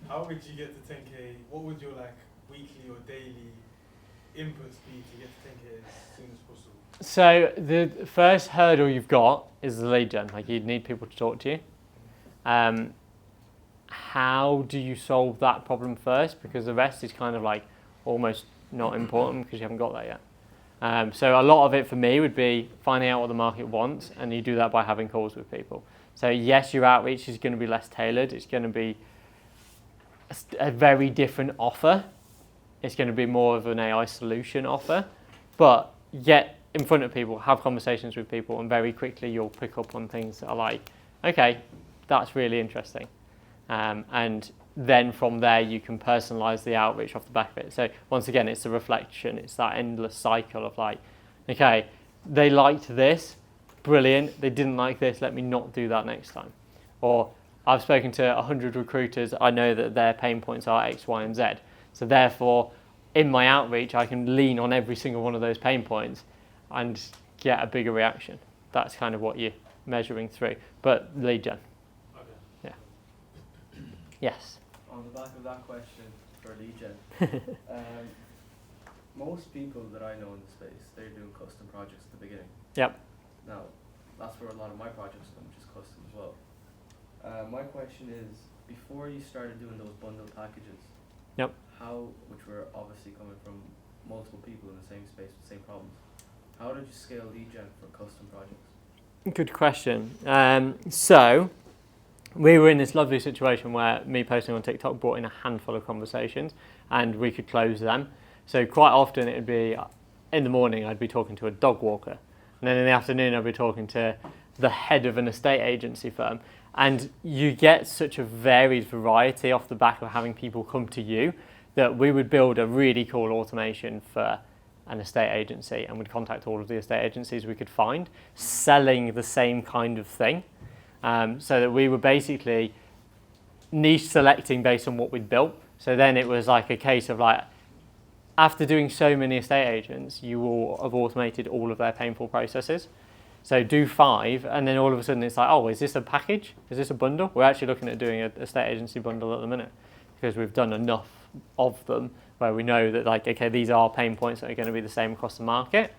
how would you get to 10K? What would your like weekly or daily inputs be to get to 10K as soon as possible? So the first hurdle you've got is the lead gen. Like, you'd need people to talk to you. How do you solve that problem first? Because the rest is kind of like almost not important because you haven't got that yet. So a lot of it for me would be finding out what the market wants, and you do that by having calls with people. So yes, your outreach is going to be less tailored. It's going to be a very different offer. It's going to be more of an AI solution offer, but get in front of people, have conversations with people, and very quickly you'll pick up on things that are like, okay, that's really interesting. And then from there you can personalize the outreach off the back of it. So once again, it's a reflection. It's that endless cycle of like, okay, they liked this, brilliant. They didn't like this, let me not do that next time. Or I've spoken to 100 recruiters. I know that their pain points are X, Y, and Z. So therefore, in my outreach, I can lean on every single one of those pain points and get a bigger reaction. That's kind of what you're measuring through. But lead gen. Okay. Yeah. Yes. On the back of that question for lead gen, most people that I know in the space, they're doing custom projects at the beginning. Yep. Now, that's where a lot of my projects come, which is custom as well. My question is, before you started doing those bundle packages, Yep. which were obviously coming from multiple people in the same space with the same problems, how did you scale lead gen for custom projects? Good question. So we were in this lovely situation where me posting on TikTok brought in a handful of conversations and we could close them. So quite often it would be in the morning I'd be talking to a dog walker, and then in the afternoon I'd be talking to the head of an estate agency firm. And you get such a varied variety off the back of having people come to you that we would build a really cool automation for an estate agency, and we'd contact all of the estate agencies we could find selling the same kind of thing. So that we were basically niche selecting based on what we'd built. So then it was like a case of like, after doing so many estate agents, you will have automated all of their painful processes. So do 5, and then all of a sudden it's like, oh, is this a package? Is this a bundle? We're actually looking at doing an estate agency bundle at the minute because we've done enough of them where we know that like, okay, these are pain points that are going to be the same across the market.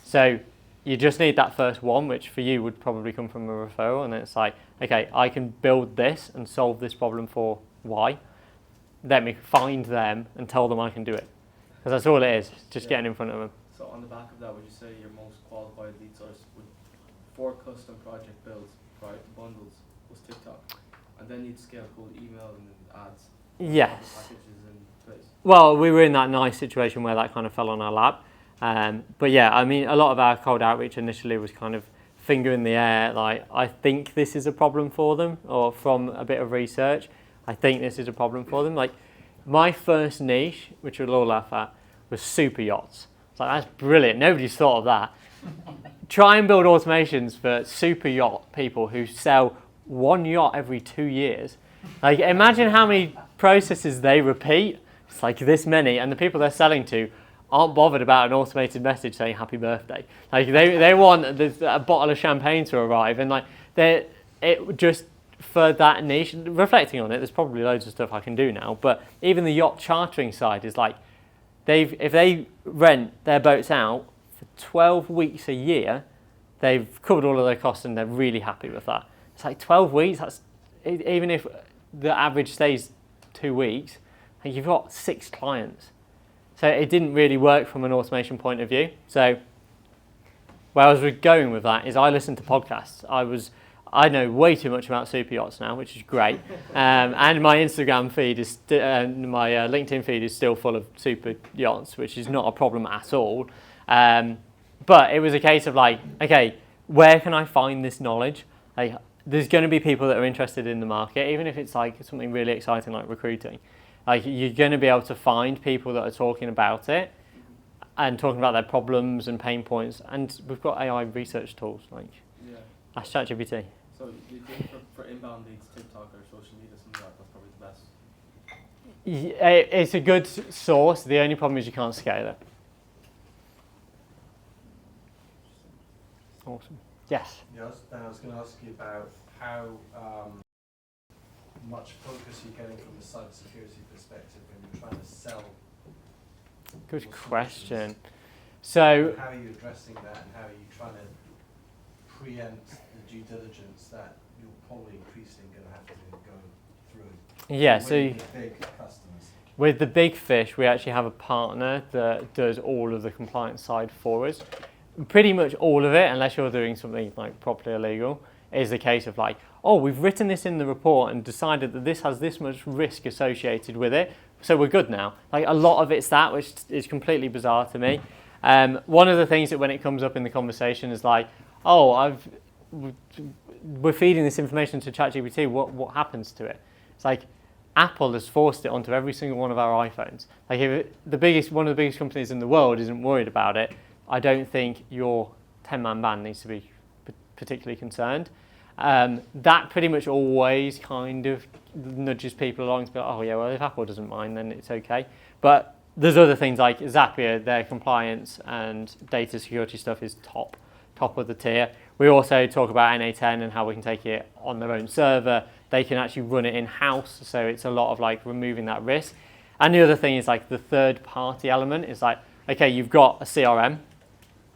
So you just need that first one, which for you would probably come from a referral, and then it's like, okay, I can build this and solve this problem for Y. Let me find them and tell them I can do it. Because that's all it is, just getting in front of them. So on the back of that, would you say your most qualified lead source would, for custom project builds prior to bundles, was TikTok? And then you'd scale cold email and then ads. Yes. Packages in place. Well, we were in that nice situation where that kind of fell on our lap. But yeah, I mean, a lot of our cold outreach initially was kind of finger in the air, like, I think this is a problem for them, or from a bit of research, I think this is a problem for them. Like, my first niche, which we'll all laugh at, was super yachts. It's like, that's brilliant, nobody's thought of that. Try and build automations for super yacht people who sell one yacht every 2 years. Like, imagine how many processes they repeat. It's like this many, and the people they're selling to aren't bothered about an automated message saying happy birthday. Like, they want a bottle of champagne to arrive, and like, it just, for that niche, reflecting on it, there's probably loads of stuff I can do now, but even the yacht chartering side is like, if they rent their boats out for 12 weeks a year, they've covered all of their costs and they're really happy with that. It's like 12 weeks, that's, even if the average stays 2 weeks, like, you've got 6 clients. So it didn't really work from an automation point of view. So where I was going with that is I listen to podcasts. I know way too much about super yachts now, which is great. And my Instagram feed is, my LinkedIn feed is still full of super yachts, which is not a problem at all. But it was a case of like, okay, where can I find this knowledge? Like, there's going to be people that are interested in the market, even if it's like something really exciting like recruiting. Like, you're going to be able to find people that are talking about it and talking about their problems and pain points. And we've got AI research tools, like, ask ChatGPT. So you think for inbound leads, TikTok or social media, something like that's probably the best? Yeah, it's a good source. The only problem is you can't scale it. Awesome. Yes? Yeah, I was going to ask you about how much focus you're getting from the cybersecurity perspective when you're trying to sell. Good question. So, how are you addressing that, and how are you trying to preempt the due diligence that you're probably increasingly going to have to go through? yeah, with so the big customers. with the big fish, we actually have a partner that does all of the compliance side for us. Pretty much all of it, unless you're doing something like properly illegal, is the case of like, oh, we've written this in the report and decided that this has this much risk associated with it, so we're good now. Like, a lot of it's that, which is completely bizarre to me. One of the things that when it comes up in the conversation is like, oh, we're feeding this information to ChatGPT, what happens to it? It's like, Apple has forced it onto every single one of our iPhones. Like, if one of the biggest companies in the world isn't worried about it, I don't think your 10-man band needs to be particularly concerned. That pretty much always kind of nudges people along to be like, oh yeah, well, if Apple doesn't mind, then it's okay. But there's other things like Zapier, their compliance and data security stuff is top of the tier. We also talk about NA10 and how we can take it on their own server. They can actually run it in-house, so it's a lot of like removing that risk. And the other thing is like the third-party element is like, okay, you've got a CRM,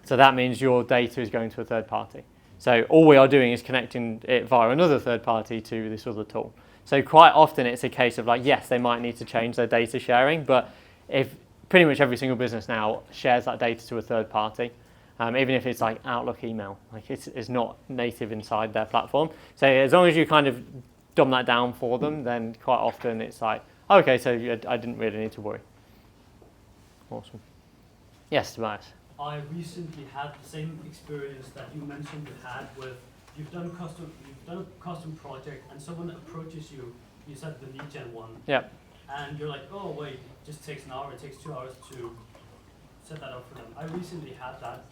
so that means your data is going to a third party. So all we are doing is connecting it via another third party to this other tool. So quite often it's a case of like, yes, they might need to change their data sharing, but if pretty much every single business now shares that data to a third party, even if it's like Outlook email, like it's not native inside their platform. So as long as you kind of dumb that down for them, then quite often it's like, oh, okay, so I didn't really need to worry. Awesome. Yes, Tobias. I recently had the same experience that you mentioned you had with you've done a custom project and someone approaches you. You said the lead gen one. Yep. And you're like, oh wait, it just takes an hour. It takes 2 hours to set that up for them. I recently had that.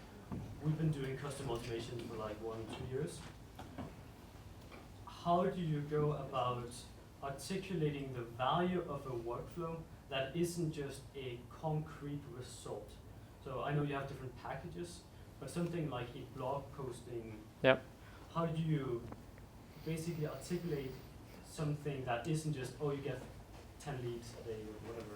We've been doing custom automation for like 1 or 2 years. How do you go about articulating the value of a workflow that isn't just a concrete result? So I know you have different packages, but something like a blog posting. Yep. How do you basically articulate something that isn't just, oh, you get 10 leads a day or whatever?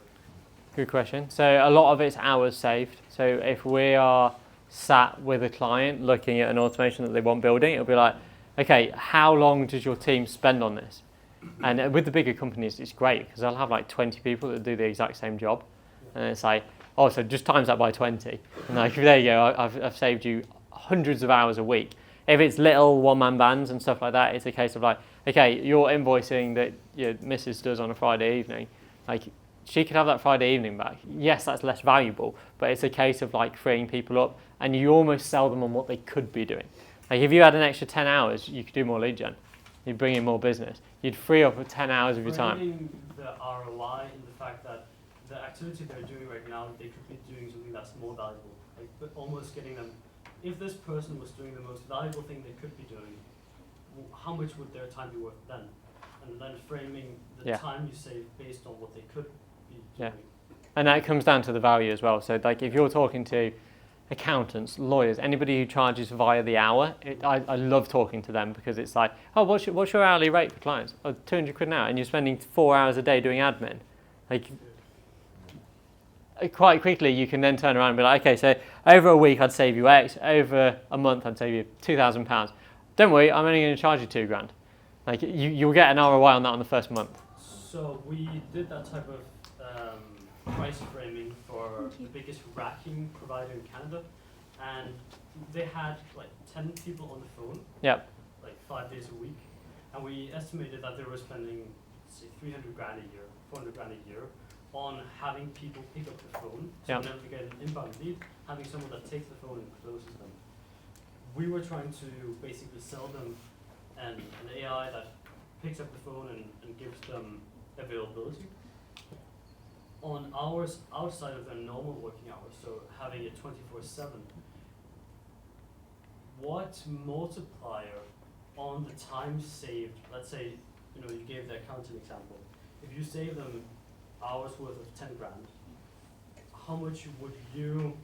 Good question. So a lot of it's hours saved. So if we are sat with a client looking at an automation that they want building, it'll be like, okay, how long does your team spend on this? And with the bigger companies, it's great because they'll have like 20 people that do the exact same job. And it's like, oh, so just times that by 20. And like, there you go, I've saved you hundreds of hours a week. If it's little one-man bands and stuff like that, it's a case of like, okay, your invoicing that your missus does on a Friday evening, like she could have that Friday evening back. Yes, that's less valuable, but it's a case of like freeing people up, and you almost sell them on what they could be doing. Like if you had an extra 10 hours, you could do more lead gen. You'd bring in more business. You'd free up 10 hours of your time. Framing the ROI in the fact that the activity they're doing right now, they could be doing something that's more valuable. Like, but almost getting them, if this person was doing the most valuable thing they could be doing, how much would their time be worth then? And then framing the time you save based on what they could be doing. And that comes down to the value as well. So like if you're talking to accountants, lawyers, anybody who charges via the hour, I love talking to them because it's like, oh, what's your hourly rate for clients? Oh, 200 quid an hour, and you're spending 4 hours a day doing admin. Like, quite quickly you can then turn around and be like, okay, so over a week I'd save you X, over a month I'd save you £2,000. Don't worry, I'm only going to charge you £2,000. Like you'll get an ROI on that on the first month. So we did that type of price framing for the biggest racking provider in Canada, and they had like 10 people on the phone, like 5 days a week, and we estimated that they were spending, say, 300 grand a year, 400 grand a year on having people pick up the phone. So whenever they get an inbound lead, having someone that takes the phone and closes them. We were trying to basically sell them an AI that picks up the phone and gives them availability on hours outside of their normal working hours, so having it 24/7. What multiplier on the time saved, let's say, you gave the accountant example, if you save them hours worth of 10 grand, how much would you,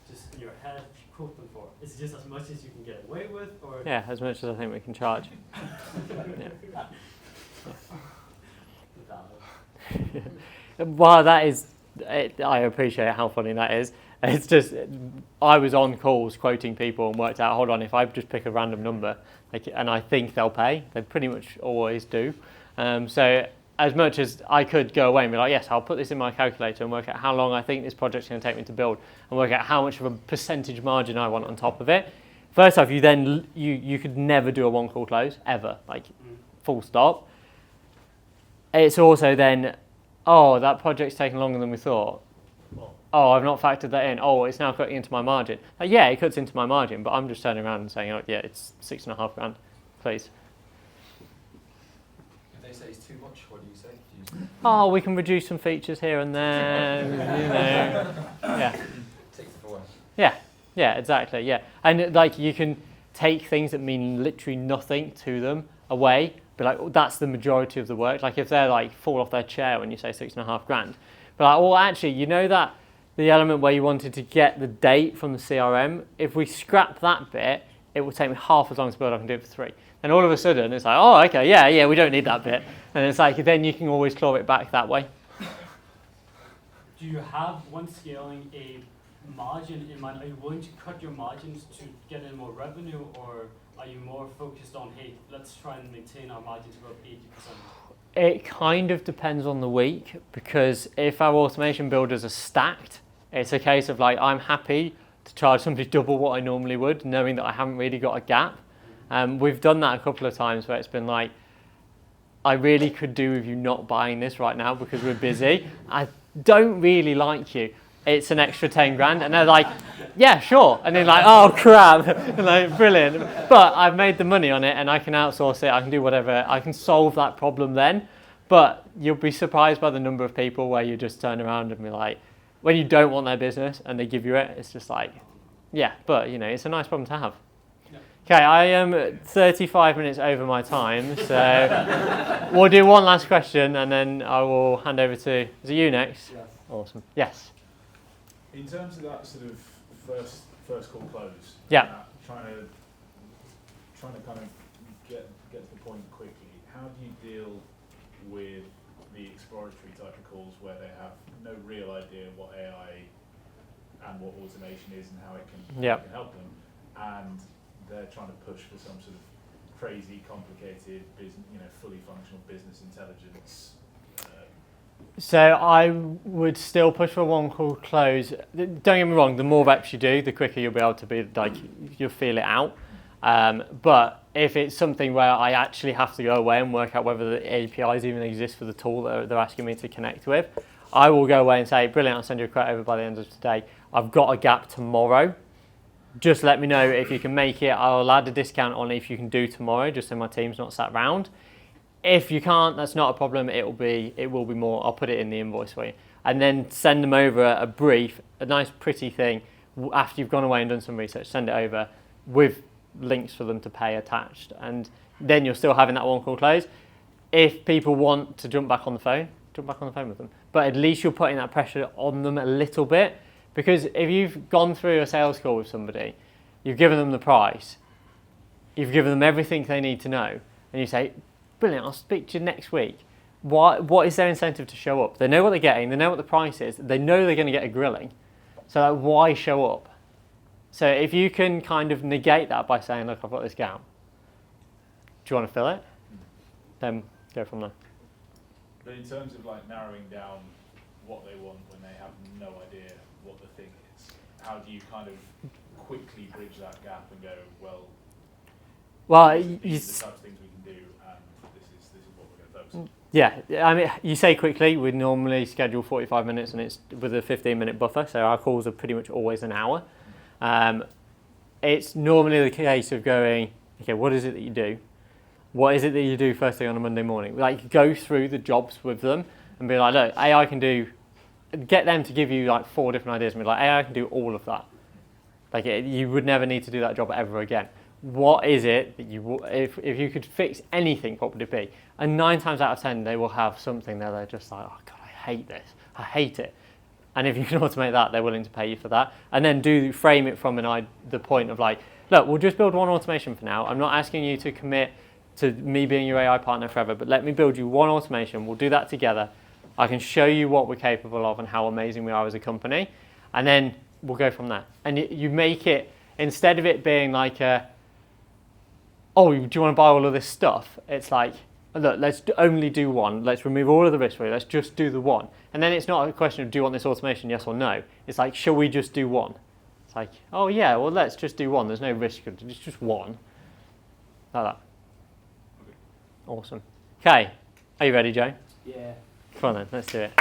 just in your head, quote them for? Is it just as much as you can get away with, or? Yeah, as much as I think we can charge. Well, that is, I appreciate how funny that is. It's just, I was on calls quoting people and worked out, hold on, if I just pick a random number, and I think they'll pay, they pretty much always do. So as much as I could go away and be like, yes, I'll put this in my calculator and work out how long I think this project's going to take me to build, and work out how much of a percentage margin I want on top of it. First off, you could never do a one-call close, ever, like full stop. It's also then, oh, that project's taking longer than we thought. Oh, I've not factored that in. Oh, it's now cutting into my margin. Like, yeah, it cuts into my margin, but I'm just turning around and saying, oh, yeah, it's 6.5 grand, please. If they say it's too much, what do you say? Oh, we can reduce some features here and there, Yeah. Take it away. Yeah, exactly, yeah. And like you can take things that mean literally nothing to them away, be like, oh, that's the majority of the work. Like if they're like fall off their chair when you say 6.5 grand, but like, well, actually, that the element where you wanted to get the date from the CRM, if we scrap that bit, it will take me half as long to build. I can do it for 3. And all of a sudden, it's like, oh, okay, yeah, we don't need that bit. And it's like then you can always claw it back that way. Do you have, when scaling, a margin in mind? Are you willing to cut your margins to get in more revenue, or are you more focused on, hey, let's try and maintain our margins above 80%? It kind of depends on the week, because if our automation builders are stacked, it's a case of like, I'm happy to charge somebody double what I normally would, knowing that I haven't really got a gap. We've done that a couple of times where it's been like, I really could do with you not buying this right now because we're busy. I don't really like you. It's an extra 10 grand. And they're like, yeah, sure. And they're like, oh, crap. Like, brilliant. But I've made the money on it and I can outsource it. I can do whatever. I can solve that problem then. But you'll be surprised by the number of people where you just turn around and be like, when you don't want their business and they give you it, it's just like, yeah, but it's a nice problem to have. Okay, I am 35 minutes over my time, so we'll do one last question and then I will hand over to, is it you next? Yes. Awesome. Yes. In terms of that sort of first call close, trying to kind of get to the point quickly, how do you deal with the exploratory type of calls where they have no real idea what AI and what automation is and how it can, Yep. can help them, and they're trying to push for some sort of crazy, complicated, fully functional business intelligence. So I would still push for one call close. Don't get me wrong, the more reps you do, the quicker you'll be able to be, like, you'll feel it out. But if it's something where I actually have to go away and work out whether the APIs even exist for the tool that they're asking me to connect with, I will go away and say, brilliant, I'll send you a quote over by the end of today. I've got a gap tomorrow. Just let me know if you can make it. I'll add a discount on if you can do tomorrow, just so my team's not sat round. If you can't, that's not a problem. It will be more. I'll put it in the invoice for you, and then send them over a brief, a nice pretty thing. After you've gone away and done some research, send it over with links for them to pay attached, and then you're still having that one call close. If people want to jump back on the phone with them. But at least you're putting that pressure on them a little bit, because if you've gone through a sales call with somebody, you've given them the price, you've given them everything they need to know, and you say, brilliant, I'll speak to you next week. What is their incentive to show up? They know what they're getting, they know what the price is, they know they're going to get a grilling. So like, why show up? So if you can kind of negate that by saying, look, I've got this gap. Do you want to fill it? Then go from there. But in terms of like narrowing down what they want when they have no idea what the thing is, how do you kind of quickly bridge that gap and go, well, these are the types of things we can do, and this is what we're going to focus on? Yeah, I mean, you say quickly, we normally schedule 45 minutes and it's with a 15-minute buffer, so our calls are pretty much always an hour. It's normally the case of going, okay, what is it that you do? What is it that you do first thing on a Monday morning? Like, go through the jobs with them and be like, look, AI can do, get them to give you like 4 different ideas and be like, AI can do all of that. Like, you would never need to do that job ever again. What is it that if you could fix anything, what would it be? And 9 times out of 10, they will have something there they're just like, oh God, I hate this. I hate it. And if you can automate that, they're willing to pay you for that. And then frame it from the point of like, look, we'll just build one automation for now. I'm not asking you to commit to me being your AI partner forever, but let me build you one automation. We'll do that together. I can show you what we're capable of and how amazing we are as a company. And then we'll go from there. And you make it, instead of it being like oh, do you want to buy all of this stuff? It's like, look, let's only do one. Let's remove all of the risk for you. Let's just do the one. And then it's not a question of, do you want this automation, yes or no? It's like, shall we just do one? It's like, oh yeah, well, let's just do one. There's no risk. It's just one. Like that. Awesome. Okay, are you ready, Joe? Yeah. Come on then, let's do it.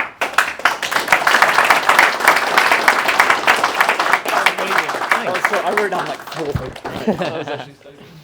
I wrote down like 4 things.